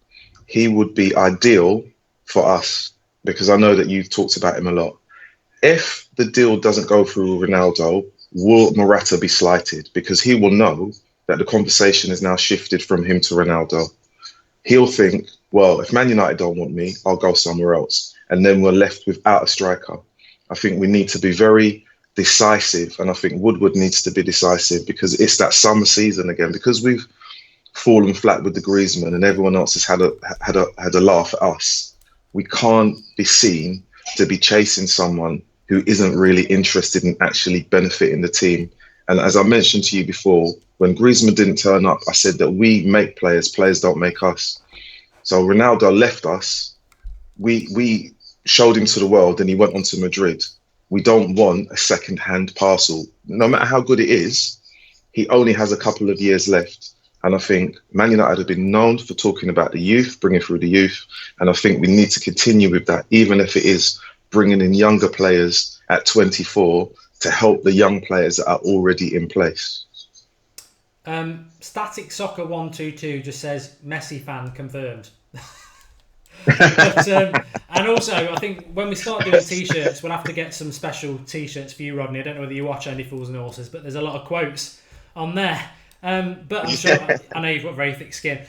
He would be ideal for us because I know that you've talked about him a lot. If the deal doesn't go through Ronaldo, will Morata be slighted? Because he will know that the conversation is now shifted from him to Ronaldo. He'll think, well, if Man United don't want me, I'll go somewhere else. And then we're left without a striker. I think we need to be very decisive. And I think Woodward needs to be decisive because it's that summer season again. Because we've fallen flat with the Griezmann and everyone else has had a laugh at us. We can't be seen to be chasing someone who isn't really interested in actually benefiting the team. And as I mentioned to you before, when Griezmann didn't turn up, I said that we make players, players don't make us. So Ronaldo left us. We showed him to the world and he went on to Madrid. We don't want a second-hand parcel. No matter how good it is, he only has a couple of years left. And I think Man United have been known for talking about the youth, bringing through the youth. And I think we need to continue with that, even if it is bringing in younger players at 24 to help the young players that are already in place. Static Soccer 122 just says Messi fan confirmed. But, and also, I think when we start doing t-shirts, we'll have to get some special t-shirts for you, Rodney. I don't know whether you watch Only Fools and Horses, but there's a lot of quotes on there. But I'm sure I know you've got very thick skin.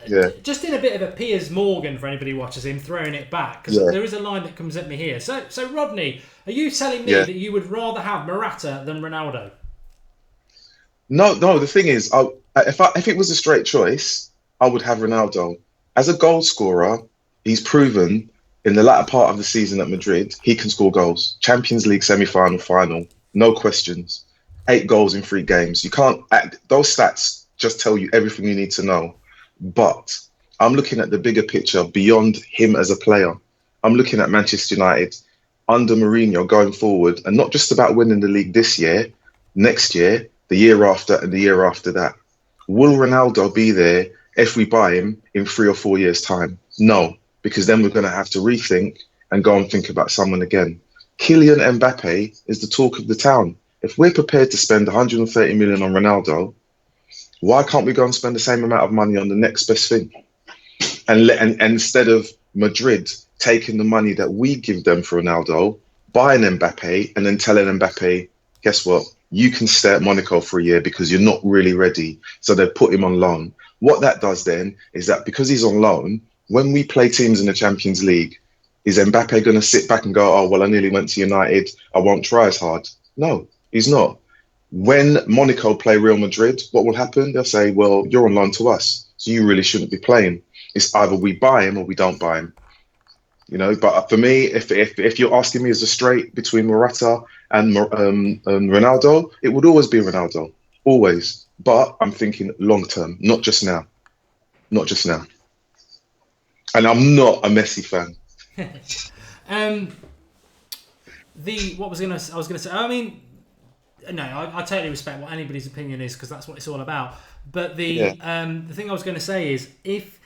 Yeah. Just in a bit of a Piers Morgan for anybody who watches him, throwing it back, because there is a line that comes at me here. So Rodney, are you telling me that you would rather have Morata than Ronaldo? No, no. The thing is, if it was a straight choice, I would have Ronaldo as a goal scorer. He's proven in the latter part of the season at Madrid he can score goals. Champions League semi-final, final, no questions. 8 goals in 3 games. You can't. Those stats just tell you everything you need to know. But I'm looking at the bigger picture beyond him as a player. I'm looking at Manchester United under Mourinho going forward, and not just about winning the league this year, next year, the year after, and the year after that. Will Ronaldo be there if we buy him in 3 or 4 years' time? No, because then we're going to have to rethink and go and think about someone again. Kylian Mbappe is the talk of the town. If we're prepared to spend 130 million on Ronaldo, why can't we go and spend the same amount of money on the next best thing? And instead of Madrid taking the money that we give them for Ronaldo, buying Mbappe, and then telling Mbappe, guess what? You can stay at Monaco for a year because you're not really ready. So they put him on loan. What that does then is that because he's on loan, when we play teams in the Champions League, is Mbappe going to sit back and go, oh, well, I nearly went to United, I won't try as hard? No, he's not. When Monaco play Real Madrid, what will happen? They'll say, well, you're on loan to us, so you really shouldn't be playing. It's either we buy him or we don't buy him. You know, but for me, if you're asking me as a straight between Morata and Ronaldo, it would always be Ronaldo, always. But I'm thinking long term, not just now, not just now. And I'm not a Messi fan. I was gonna say. I mean, no, I totally respect what anybody's opinion is because that's what it's all about. But the thing I was going to say is if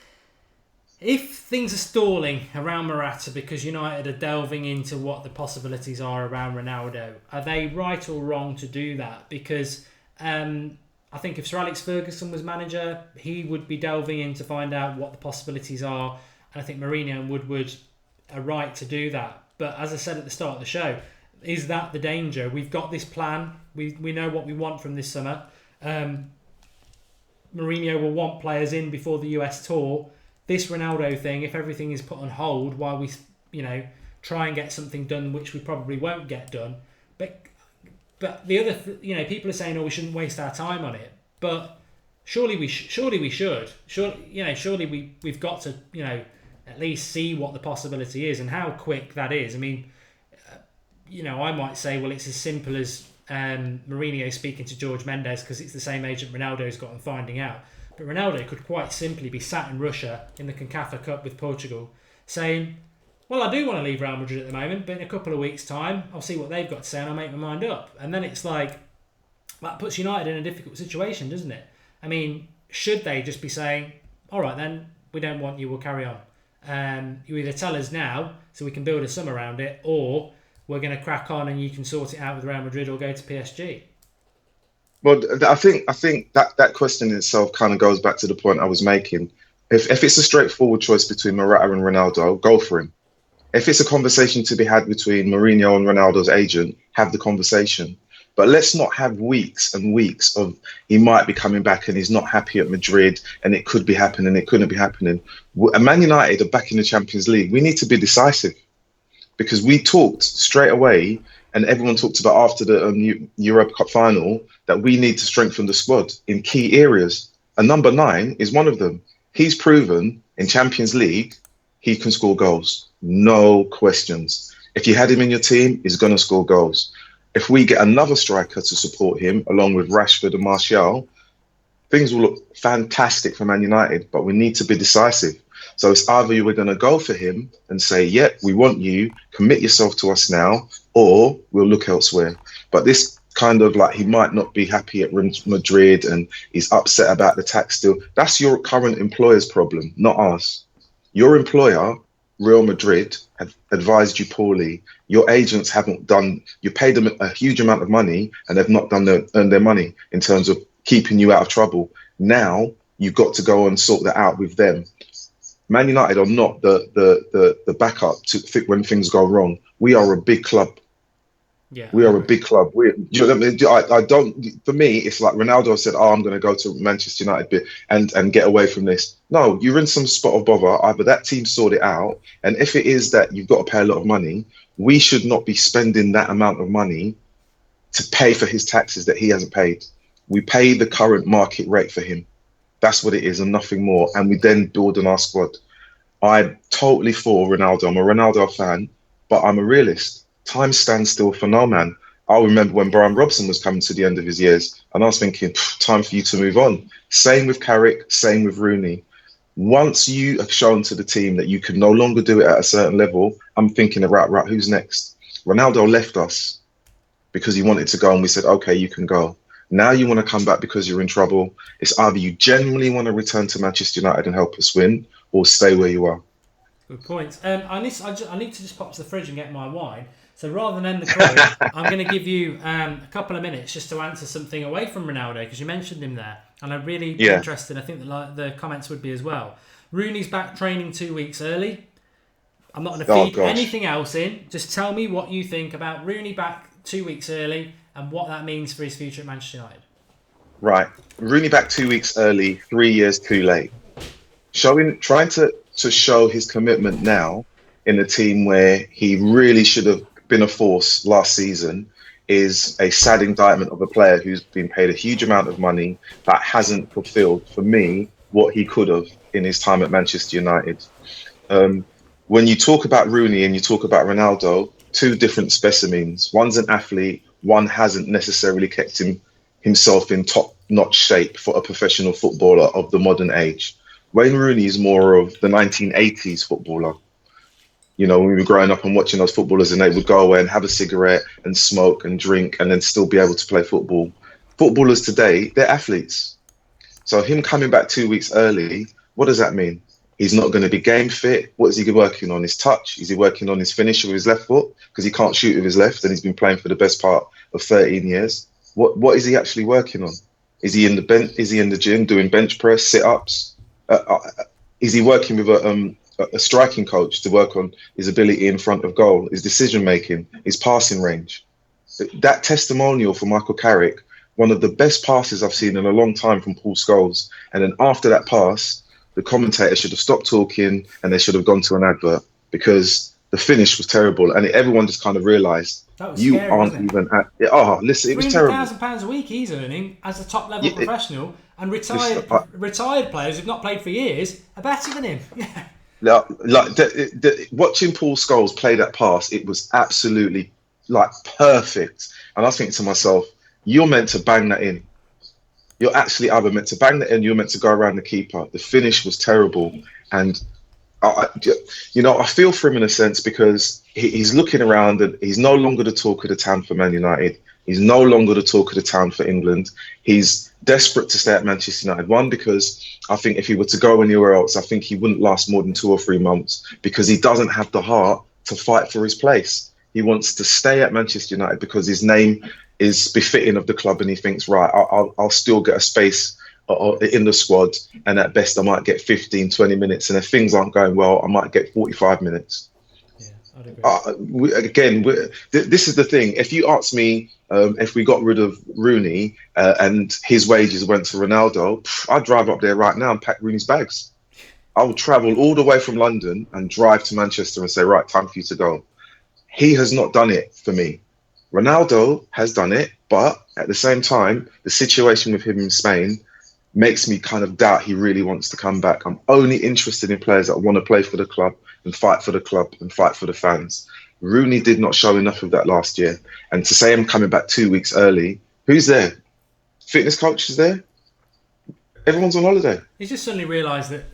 things are stalling around Morata because United are delving into what the possibilities are around Ronaldo, are they right or wrong to do that? Because I think if Sir Alex Ferguson was manager, he would be delving in to find out what the possibilities are. And I think Mourinho and Woodward are right to do that. But as I said at the start of the show, is that the danger? We've got this plan. We know what we want from this summer. Mourinho will want players in before the US tour. This Ronaldo thing, if everything is put on hold while we, try and get something done, which we probably won't get done. But the other, people are saying, oh, we shouldn't waste our time on it. But surely we should. Surely we've got to, at least see what the possibility is and how quick that is. I mean, I might say, well, it's as simple as Mourinho speaking to George Mendes because it's the same agent Ronaldo's got and finding out. But Ronaldo could quite simply be sat in Russia in the CONCACAF Cup with Portugal saying, well, I do want to leave Real Madrid at the moment, but in a couple of weeks' time, I'll see what they've got to say and I'll make my mind up. And then it's like, that puts United in a difficult situation, doesn't it? I mean, should they just be saying, all right, then, we don't want you, we'll carry on. You either tell us now so we can build a sum around it, or we're going to crack on and you can sort it out with Real Madrid or go to PSG. Well, I think that question in itself kind of goes back to the point I was making. If it's a straightforward choice between Morata and Ronaldo, go for him. If it's a conversation to be had between Mourinho and Ronaldo's agent, have the conversation. But let's not have weeks and weeks of he might be coming back and he's not happy at Madrid and it could be happening, it couldn't be happening. Man United are back in the Champions League. We need to be decisive because we talked straight away and everyone talked about after the Europa Cup final that we need to strengthen the squad in key areas. And number 9 is one of them. He's proven in Champions League he can score goals. No questions. If you had him in your team, he's going to score goals. If we get another striker to support him, along with Rashford and Martial, things will look fantastic for Man United, but we need to be decisive. So it's either we're going to go for him and say, yep, we want you, commit yourself to us now, or we'll look elsewhere. But this kind of like he might not be happy at Madrid and he's upset about the tax deal. That's your current employer's problem, not ours. Your employer, Real Madrid, have advised you poorly. Your agents haven't done, you paid them a huge amount of money and they've not earned their money in terms of keeping you out of trouble. Now you've got to go and sort that out with them. Man United are not the backup to when things go wrong. We are a big club. Yeah, We are a big club. You know what I mean? I don't. For me, it's like Ronaldo said, "Oh, I'm going to go to Manchester United and get away from this." No, you're in some spot of bother. Either that team sort it out, and if it is that you've got to pay a lot of money, we should not be spending that amount of money to pay for his taxes that he hasn't paid. We pay the current market rate for him. That's what it is, and nothing more. And we then build on our squad. I'm totally for Ronaldo. I'm a Ronaldo fan, but I'm a realist. Time stands still for no man. I remember when Brian Robson was coming to the end of his years, and I was thinking, time for you to move on. Same with Carrick, same with Rooney. Once you have shown to the team that you can no longer do it at a certain level, I'm thinking, right, who's next? Ronaldo left us because he wanted to go, and we said, okay, you can go. Now you want to come back because you're in trouble. It's either you genuinely want to return to Manchester United and help us win, or stay where you are. Good points. I need to just pop to the fridge and get my wine. So rather than end the call, I'm going to give you a couple of minutes just to answer something away from Ronaldo, because you mentioned him there, and I'm really interested. I think the comments would be as well. Rooney's back training 2 weeks early. I'm not going to feed anything else in. Just tell me what you think about Rooney back 2 weeks early and what that means for his future at Manchester United. Right. Rooney back 2 weeks early, 3 years too late. Trying to show his commitment now in a team where he really should have been a force last season is a sad indictment of a player who's been paid a huge amount of money that hasn't fulfilled, for me, what he could have in his time at Manchester United. When you talk about Rooney and you talk about Ronaldo, two different specimens. One's an athlete, one hasn't necessarily kept himself in top-notch shape for a professional footballer of the modern age. Wayne Rooney is more of the 1980s footballer. You know, when we were growing up and watching those footballers, and they would go away and have a cigarette and smoke and drink and then still be able to play football. Footballers today, they're athletes. So him coming back 2 weeks early, what does that mean? He's not going to be game fit. What is he working on? His touch? Is he working on his finish with his left foot? Because he can't shoot with his left, and he's been playing for the best part of 13 years. What is he actually working on? Is he in the bench? Is he in the gym doing bench press, sit-ups? Is he working with a striking coach to work on his ability in front of goal, his decision making, his passing range? That testimonial for Michael Carrick, one of the best passes I've seen in a long time from Paul Scholes. And then after that pass, the commentator should have stopped talking and they should have gone to an advert, because the finish was terrible. And everyone just kind of realised, you scary, aren't even at... Oh, listen, it was terrible. £300,000 a week he's earning as a top-level professional, and retired players who've not played for years are better than him. Watching Paul Scholes play that pass, it was absolutely perfect. And I think to myself, you're meant to bang that in. You're actually either meant to bang that in, you're meant to go around the keeper. The finish was terrible. And, I feel for him in a sense, because he's looking around and he's no longer the talk of the town for Man United. He's no longer the talk of the town for England. He's desperate to stay at Manchester United. One, because I think if he were to go anywhere else, I think he wouldn't last more than 2 or 3 months, because he doesn't have the heart to fight for his place. He wants to stay at Manchester United because his name is befitting of the club, and he thinks, right, I'll still get a space in the squad, and at best I might get 15, 20 minutes, and if things aren't going well, I might get 45 minutes. Yeah, I'd agree. This is the thing. If you ask me, if we got rid of Rooney and his wages went to Ronaldo, I'd drive up there right now and pack Rooney's bags. I would travel all the way from London and drive to Manchester and say, right, time for you to go. He has not done it for me. Ronaldo has done it, but at the same time, the situation with him in Spain makes me kind of doubt he really wants to come back. I'm only interested in players that want to play for the club and fight for the club and fight for the fans. Rooney did not show enough of that last year. And to say I'm coming back 2 weeks early, who's there? Fitness coach is there? Everyone's on holiday. He's just suddenly realised that,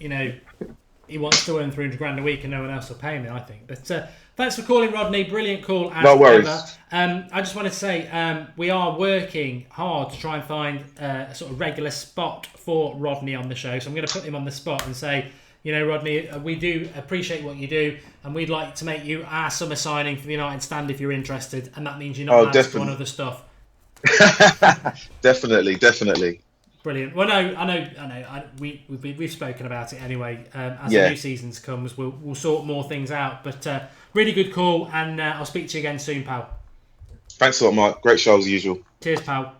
he wants to earn 300 grand a week and no one else will pay me, I think. But thanks for calling, Rodney. Brilliant call. No worries. I just wanted to say we are working hard to try and find a sort of regular spot for Rodney on the show. So I'm going to put him on the spot and say, Rodney, we do appreciate what you do, and we'd like to make you our summer signing for the United stand if you're interested. And that means you're not allowed to go on other stuff. Definitely. Brilliant. Well, no, I know. We've spoken about it anyway. As the new season comes, we'll sort more things out. But really good call, and I'll speak to you again soon, pal. Thanks a lot, Mike. Great show as usual. Cheers, pal.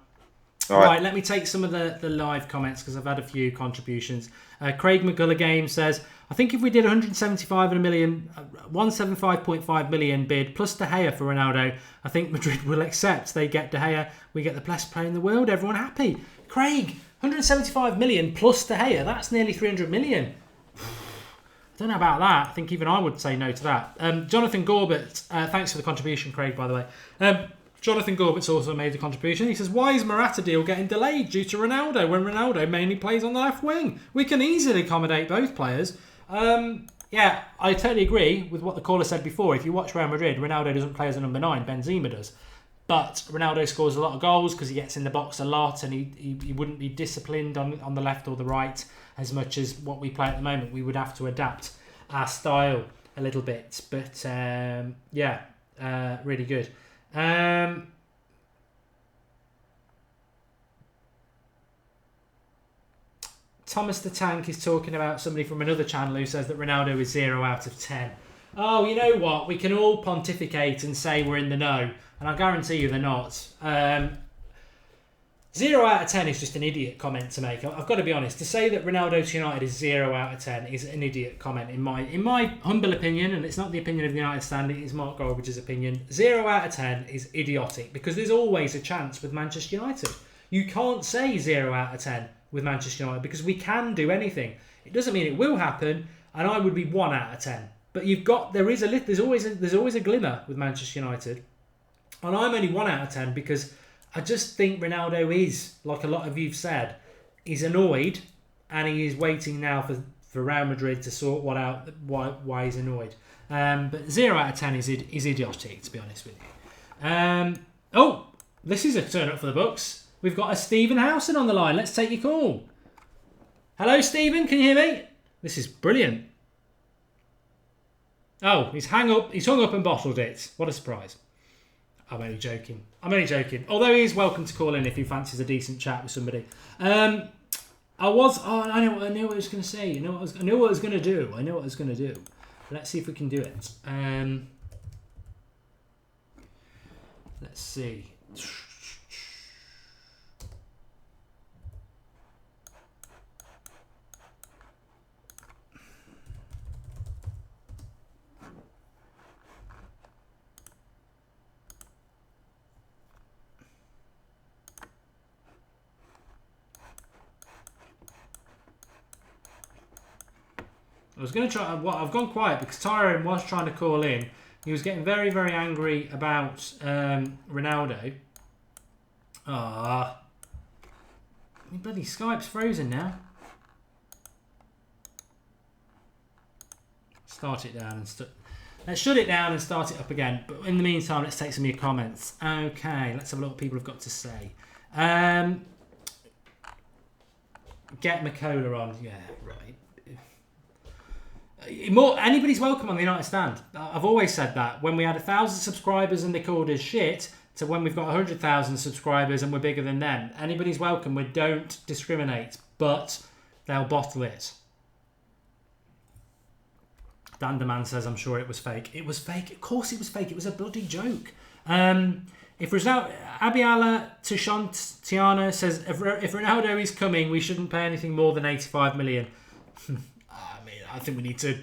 All Right, let me take some of the live comments because I've had a few contributions. Craig McGulla Game says, I think if we did 175.5 million bid plus De Gea for Ronaldo, I think Madrid will accept. They get De Gea, we get the best player in the world, everyone happy. Craig, 175 million plus De Gea, that's nearly 300 million. I don't know about that. I think even I would say no to that. Jonathan Gorbett, thanks for the contribution, Craig, by the way. Jonathan Gorbett's also made a contribution. He says, why is Morata deal getting delayed due to Ronaldo when Ronaldo mainly plays on the left wing? We can easily accommodate both players. Yeah, I totally agree with what the caller said before. If you watch Real Madrid, Ronaldo doesn't play as a number 9, Benzema does. But Ronaldo scores a lot of goals because he gets in the box a lot and he wouldn't be disciplined on the left or the right as much as what we play at the moment. We would have to adapt our style a little bit. But really good. Thomas the Tank is talking about somebody from another channel who says that Ronaldo is 0 out of 10. Oh, you know what? We can all pontificate and say we're in the know, and I guarantee you they're not. 0 out of 10 is just an idiot comment to make. I've got to be honest. To say that Ronaldo to United is 0 out of 10 is an idiot comment in my humble opinion, and it's not the opinion of the United Stand, it is Mark Goldbridge's opinion. 0 out of 10 is idiotic because there's always a chance with Manchester United. You can't say 0 out of 10 with Manchester United because we can do anything. It doesn't mean it will happen, and I would be 1 out of 10. But there's always a glimmer with Manchester United, and I'm only 1 out of 10 because I just think Ronaldo is, like a lot of you've said, he's annoyed and he is waiting now for Real Madrid to sort why he's annoyed. But 0 out of 10 is idiotic, to be honest with you. This is a turn up for the books. We've got a Stephen Howson on the line. Let's take your call. Hello, Stephen. Can you hear me? This is brilliant. Oh, he's hung up and bottled it. What a surprise. I'm only joking. Although he is welcome to call in if he fancies a decent chat with somebody. I knew what I was going to say. I knew what I was going to do. Let's see if we can do it. Let's see. I was going to try. I've gone quiet because Tyrone was trying to call in. He was getting very, very angry about Ronaldo. My bloody Skype's frozen now. Start it down and let's shut it down and start it up again. But in the meantime, let's take some of your comments. Okay, let's have a look what people have got to say. Get McCola on. Yeah, right. Anybody's welcome on the United Stand. I've always said that. When we had 1,000 subscribers and they called us shit, to when we've got 100,000 subscribers and we're bigger than them. Anybody's welcome. We don't discriminate, but they'll bottle it. Danderman says, I'm sure it was fake. It was fake. Of course it was fake. It was a bloody joke. If Abiala Tushantiana says, if Ronaldo is coming, we shouldn't pay anything more than 85 million. I think we need to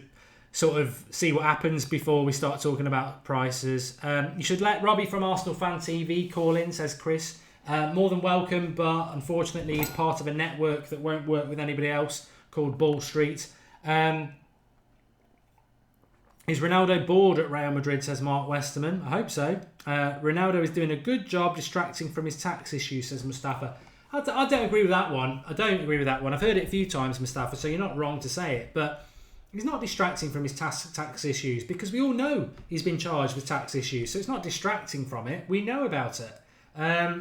sort of see what happens before we start talking about prices. You should let Robbie from Arsenal Fan TV call in, says Chris. More than welcome, but unfortunately he's part of a network that won't work with anybody else called Ball Street. Is Ronaldo bored at Real Madrid, says Mark Westerman. I hope so. Ronaldo is doing a good job distracting from his tax issue, says Mustafa. I don't agree with that one. I've heard it a few times, Mustafa, so you're not wrong to say it, but he's not distracting from his tax issues because we all know he's been charged with tax issues. So it's not distracting from it. We know about it.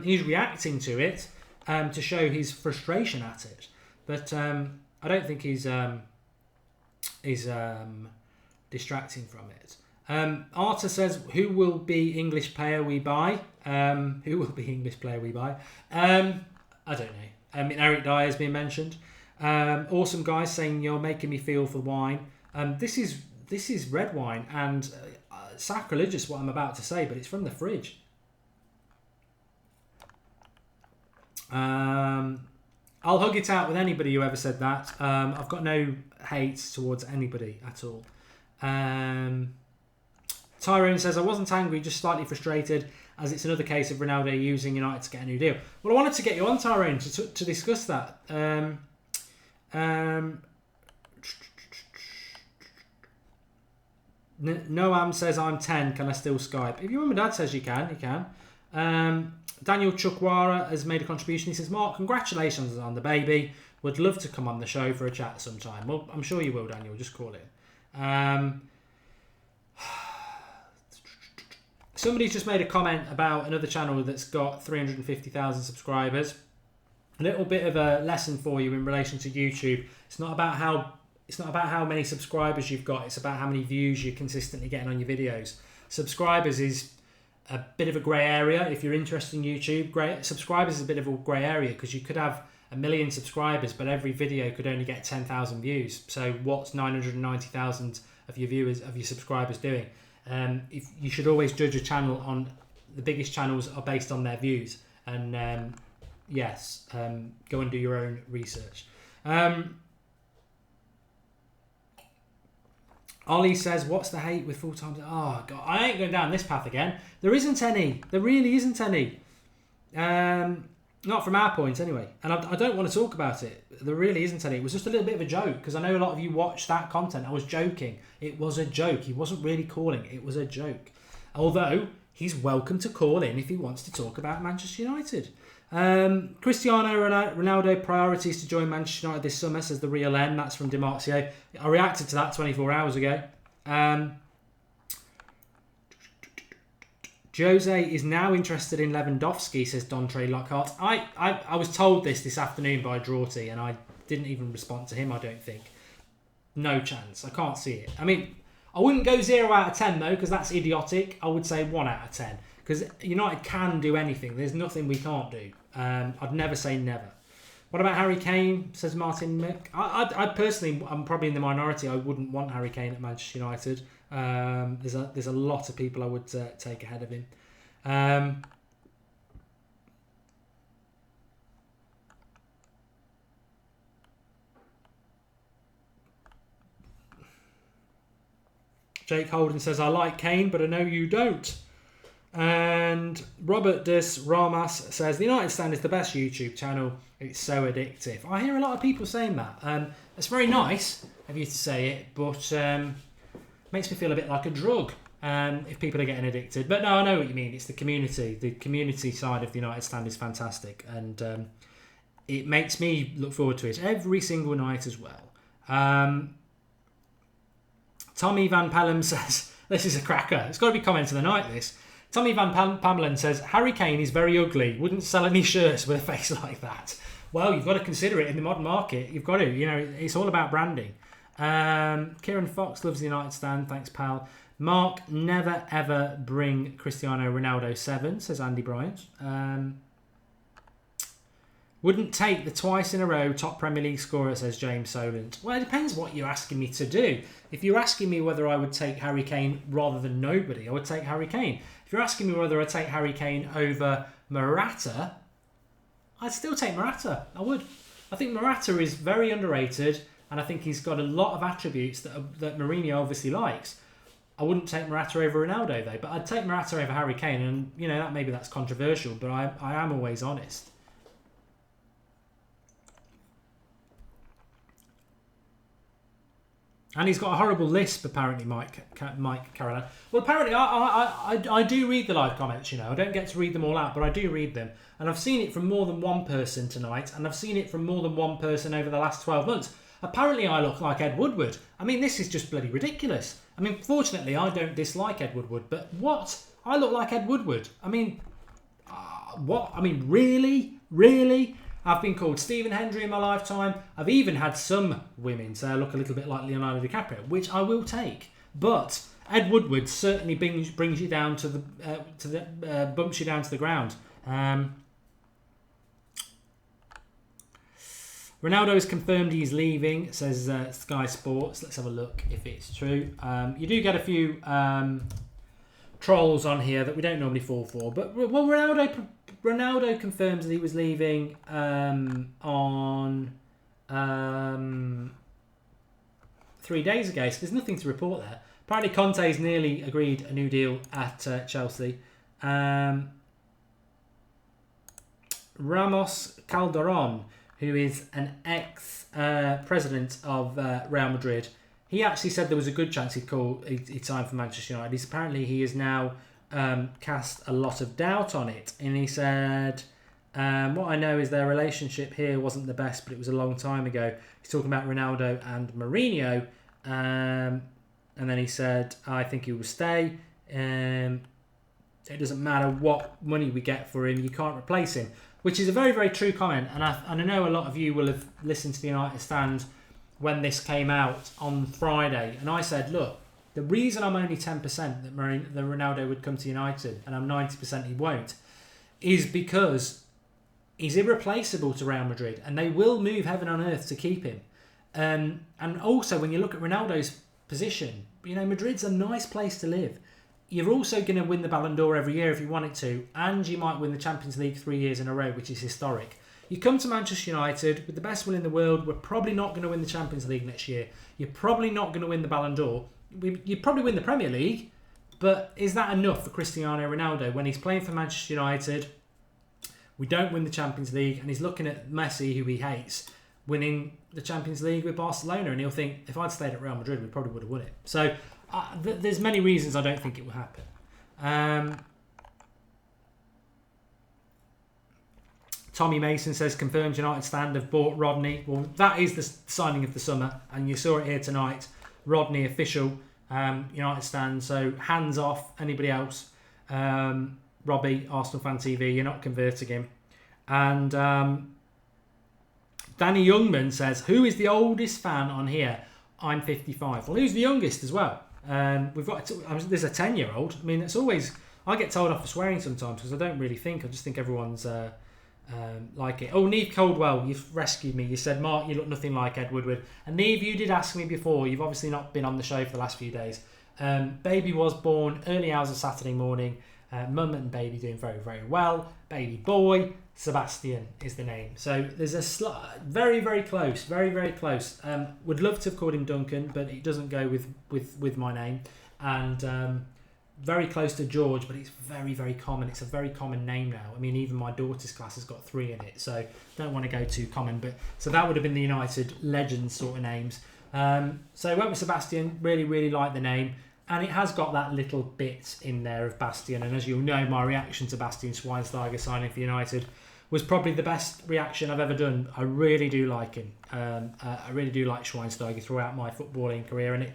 He's reacting to it to show his frustration at it. But I don't think he's distracting from it. Arta says, who will be English player we buy? I don't know. Eric Dyer has been mentioned. Awesome guys saying you're making me feel for wine. This is red wine and sacrilegious what I'm about to say, but it's from the fridge. I'll hug it out with anybody who ever said that. I've got no hate towards anybody at all. Tyrone says, I wasn't angry, just slightly frustrated, as it's another case of Ronaldo using United to get a new deal. Well, I wanted to get you on, Tyrone, to discuss that. Noam says, I'm 10, can I still Skype? If your mum and dad says you can, you can. Daniel Chukwara has made a contribution. He says, Mark, congratulations on the baby. Would love to come on the show for a chat sometime. Well, I'm sure you will, Daniel. Just call it. Somebody's just made a comment about another channel that's got 350,000 subscribers. A little bit of a lesson for you in relation to YouTube. It's not about how many subscribers you've got. It's about how many views you're consistently getting on your videos. Subscribers is a bit of a grey area. If you're interested in YouTube, subscribers is a bit of a grey area because you could have 1 million subscribers, but every video could only get 10,000 views. So what's 990,000 of your subscribers doing? If you should always judge a channel on the biggest channels are based on their views, and yes, go and do your own research. Ollie says, what's the hate with full-time? Oh, God, I ain't going down this path again. There isn't any. There really isn't any. Not from our point, anyway. And I don't want to talk about it. There really isn't any. It was just a little bit of a joke, because I know a lot of you watch that content. I was joking. It was a joke. He wasn't really calling. It was a joke. Although, he's welcome to call in if he wants to talk about Manchester United. Cristiano Ronaldo priorities to join Manchester United this summer, says the real M. That's from Demarcio. I reacted to that 24 hours ago. Jose is now interested in Lewandowski, says Dontre Lockhart. I was told this afternoon by Drawty, and I didn't even respond to him, I don't think. No chance. I can't see it. I mean, I wouldn't go 0 out of 10, though, because that's idiotic. I would say 1 out of 10. Because United can do anything. There's nothing we can't do. I'd never say never. What about Harry Kane, says Martin Mick? I personally, I'm probably in the minority. I wouldn't want Harry Kane at Manchester United. There's a lot of people I would take ahead of him. Jake Holden says, I like Kane, but I know you don't. And Robert Des Ramas says, the United Stand is the best YouTube channel. It's so addictive. I hear a lot of people saying that. It's very nice of you to say it, but makes me feel a bit like a drug if people are getting addicted. But no, I know what you mean. It's the community. The community side of the United Stand is fantastic, and it makes me look forward to it every single night as well. Tommy Van Pelham says, this is a cracker. It's got to be comment of the night, this. Tommy Van Pamelen says, Harry Kane is very ugly. Wouldn't sell any shirts with a face like that. Well, you've got to consider it in the modern market. You've got to. It's all about branding. Kieran Fox loves the United Stand. Thanks, pal. Mark, never ever bring Cristiano Ronaldo 7, says Andy Bryant. Wouldn't take the twice in a row top Premier League scorer, says James Solent. Well, it depends what you're asking me to do. If you're asking me whether I would take Harry Kane rather than nobody, I would take Harry Kane. If you're asking me whether I'd take Harry Kane over Morata, I'd still take Morata. I would. I think Morata is very underrated, and I think he's got a lot of attributes that Mourinho obviously likes. I wouldn't take Morata over Ronaldo, though, but I'd take Morata over Harry Kane, and that maybe that's controversial, but I am always honest. And he's got a horrible lisp, apparently, Mike Caroline. Well, apparently, I do read the live comments, I don't get to read them all out, but I do read them. And I've seen it from more than one person tonight, and I've seen it from more than one person over the last 12 months. Apparently, I look like Ed Woodward. I mean, this is just bloody ridiculous. I mean, fortunately, I don't dislike Ed Woodward, but what? I look like Ed Woodward. I mean, what? I mean, really? Really? I've been called Stephen Hendry in my lifetime. I've even had some women say I look a little bit like Leonardo DiCaprio, which I will take. But Ed Woodward certainly brings you down to the bumps you down to the ground. Ronaldo has confirmed he's leaving, says Sky Sports. Let's have a look if it's true. You do get a few trolls on here that we don't normally fall for, but Ronaldo Ronaldo confirms that he was leaving on 3 days ago, so there's nothing to report there. Apparently Conte's nearly agreed a new deal at Chelsea. Ramos Calderon, who is an ex-president of Real Madrid, he actually said there was a good chance he'd sign for Manchester United. Apparently he has now cast a lot of doubt on it, and he said, what I know is their relationship here wasn't the best, but it was a long time ago. He's talking about Ronaldo and Mourinho, and then he said, I think he will stay. It doesn't matter what money we get for him, you can't replace him, which is a very, very true comment. And I know a lot of you will have listened to the United Stand when this came out on Friday, and I said, look, the reason I'm only 10% that Ronaldo would come to United, and I'm 90% he won't, is because he's irreplaceable to Real Madrid, and they will move heaven on earth to keep him. And also, when you look at Ronaldo's position, Madrid's a nice place to live. You're also going to win the Ballon d'Or every year if you wanted to, and you might win the Champions League 3 years in a row, which is historic. You come to Manchester United with the best will in the world. We're probably not going to win the Champions League next year. You're probably not going to win the Ballon d'Or. You'd probably win the Premier League, but is that enough for Cristiano Ronaldo when he's playing for Manchester United? We don't win the Champions League, and he's looking at Messi, who he hates, winning the Champions League with Barcelona, and he'll think, if I'd stayed at Real Madrid, we probably would have won it. So there's many reasons I don't think it will happen. Tommy Mason says, confirmed United Stand have bought Rodney. Well, that is the signing of the summer, and you saw it here tonight. Rodney official, United Stand. So hands off anybody else. Robbie, Arsenal Fan TV, you're not converting him. And Danny Youngman says, who is the oldest fan on here? I'm 55. Well, who's the youngest as well? There's a 10-year-old. I mean, it's always, I get told off for swearing sometimes because I don't really think. I just think everyone's like it. Oh, Neve Coldwell, you've rescued me. You said, Mark, you look nothing like Ed Woodward. And Neve, you did ask me before. You've obviously not been on the show for the last few days. Baby was born early hours of Saturday morning. Mum and baby doing very, very well. Baby boy, Sebastian is the name. So there's a very, very close, very, very close. Would love to have called him Duncan, but it doesn't go with my name. And very close to George, but it's very, very common. It's a very common name now. I mean, even my daughter's class has got 3 in it, so don't want to go too common. But so that would have been the United legends sort of names. So I went with Sebastian. Really, really like the name. And it has got that little bit in there of Bastian. And as you'll know, my reaction to Bastian Schweinsteiger signing for United was probably the best reaction I've ever done. I really do like him. I really do like Schweinsteiger throughout my footballing career. And it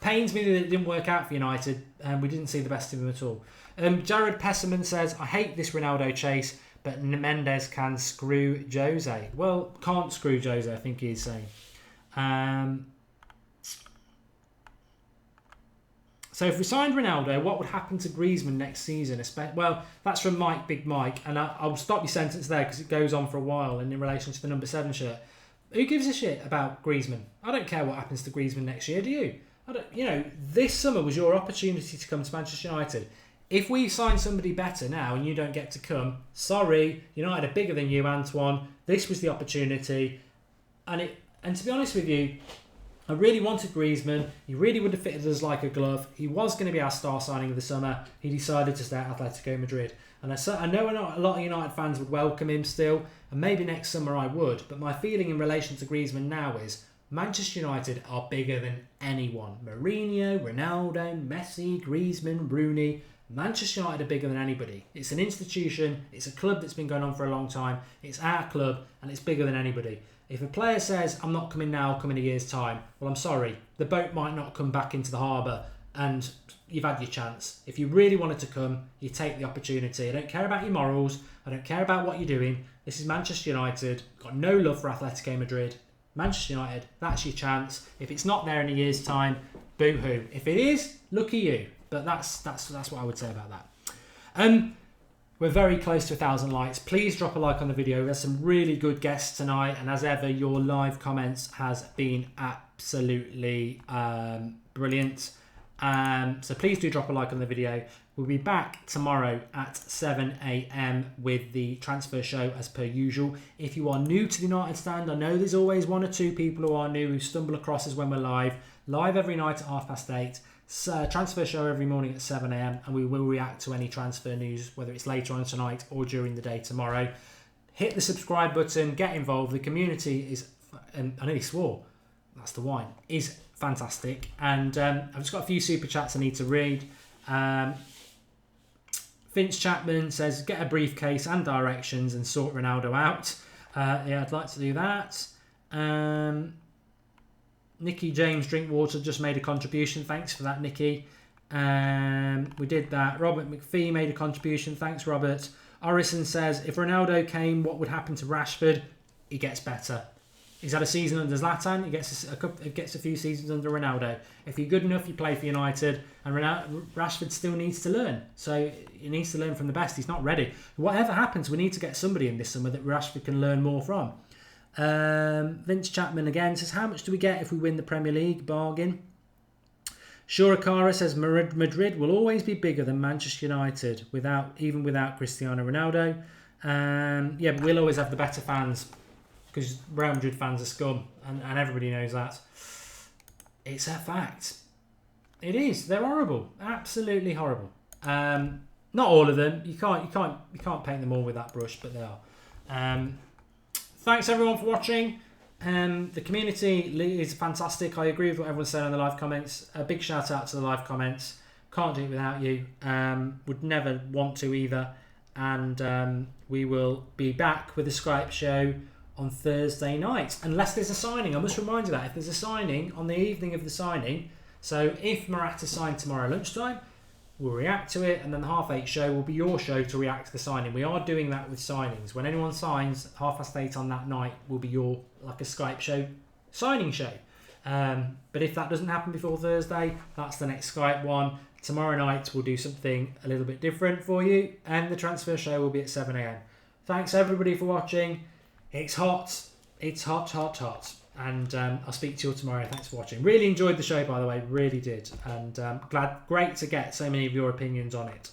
pains me that it didn't work out for United. And we didn't see the best of him at all. Jared Pesserman says, I hate this Ronaldo chase, but Mendes can screw Jose. Well, can't screw Jose, I think he's saying. So if we signed Ronaldo, what would happen to Griezmann next season? Well, that's from Mike, Big Mike, and I'll stop your sentence there because it goes on for a while. And in relation to the number 7 shirt, who gives a shit about Griezmann? I don't care what happens to Griezmann next year, do you? This summer was your opportunity to come to Manchester United. If we sign somebody better now and you don't get to come, sorry, United are bigger than you, Antoine. This was the opportunity, and to be honest with you, I really wanted Griezmann. He really would have fitted us like a glove. He was going to be our star signing of the summer. He decided to stay at Atletico Madrid. And I know a lot of United fans would welcome him still, and maybe next summer I would. But my feeling in relation to Griezmann now is Manchester United are bigger than anyone. Mourinho, Ronaldo, Messi, Griezmann, Rooney. Manchester United are bigger than anybody. It's an institution. It's a club that's been going on for a long time. It's our club, and it's bigger than anybody. If a player says, I'm not coming now, I'll come in a year's time, well, I'm sorry. The boat might not come back into the harbour and you've had your chance. If you really wanted to come, you take the opportunity. I don't care about your morals. I don't care about what you're doing. This is Manchester United. Got no love for Atletico Madrid. Manchester United, that's your chance. If it's not there in a year's time, boo-hoo. If it is, lucky you. But that's what I would say about that. We're very close to 1,000 likes. Please drop a like on the video. There's some really good guests tonight. And as ever, your live comments has been absolutely brilliant. So please do drop a like on the video. We'll be back tomorrow at 7 a.m. with the transfer show as per usual. If you are new to the United Stand, I know there's always one or two people who are new who stumble across us when we're live. Live every night at 8:30. Transfer show every morning at 7 a.m. and we will react to any transfer news, whether it's later on tonight or during the day tomorrow. Hit the subscribe button, get involved. The community is, and I nearly swore, that's the wine, is fantastic. And I've just got a few super chats I need to read. Vince Chapman says, get a briefcase and directions and sort Ronaldo out. Yeah, I'd like to do that. Nikki James Drinkwater just made a contribution. Thanks for that, Nikki. We did that. Robert McPhee made a contribution. Thanks, Robert. Orison says, if Ronaldo came, what would happen to Rashford? He gets better. He's had a season under Zlatan. He gets a few seasons under Ronaldo. If you're good enough, you play for United. And Rashford still needs to learn. So he needs to learn from the best. He's not ready. Whatever happens, we need to get somebody in this summer that Rashford can learn more from. Vince Chapman again says, how much do we get if we win the Premier League? Bargain. Shurakara says, Madrid will always be bigger than Manchester United even without Cristiano Ronaldo. Yeah, but we'll always have the better fans because Real Madrid fans are scum, and everybody knows that. It's a fact. It is. They're horrible. Absolutely horrible. Not all of them. You can't paint them all with that brush, but they are. Thanks everyone for watching. The community is fantastic. I agree with what everyone said in the live comments. A big shout out to the live comments. Can't do it without you. Would never want to either. And we will be back with a Skype show on Thursday night. Unless there's a signing. I must remind you that if there's a signing on the evening of the signing, so if Morata signed tomorrow lunchtime, we'll react to it, and then the 8:30 show will be your show to react to the signing. We are doing that with signings. When anyone signs, 8:30 on that night will be your, like a Skype show, signing show. But if that doesn't happen before Thursday, that's the next Skype one. Tomorrow night we'll do something a little bit different for you, and the transfer show will be at 7 a.m. Thanks everybody for watching. It's hot. It's hot, hot, hot. And I'll speak to you all tomorrow. Thanks for watching. Really enjoyed the show, by the way. Really did. And great to get so many of your opinions on it.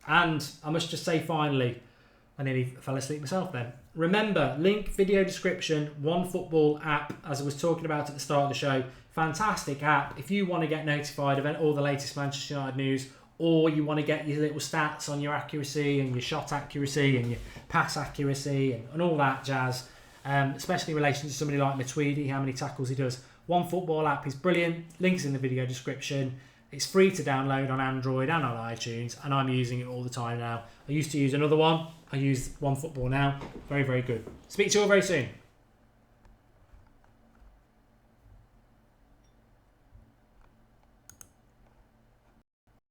And I must just say finally, I nearly fell asleep myself then. Remember, link video description, OneFootball app, as I was talking about at the start of the show. Fantastic app. If you want to get notified of all the latest Manchester United news, or you want to get your little stats on your accuracy and your shot accuracy and your pass accuracy and all that jazz, especially in relation to somebody like Matuidi, how many tackles he does. OneFootball app is brilliant. Links in the video description. It's free to download on Android and on iTunes, and I'm using it all the time now. I used to use another one. I use OneFootball now. Very, very good. Speak to you all very soon.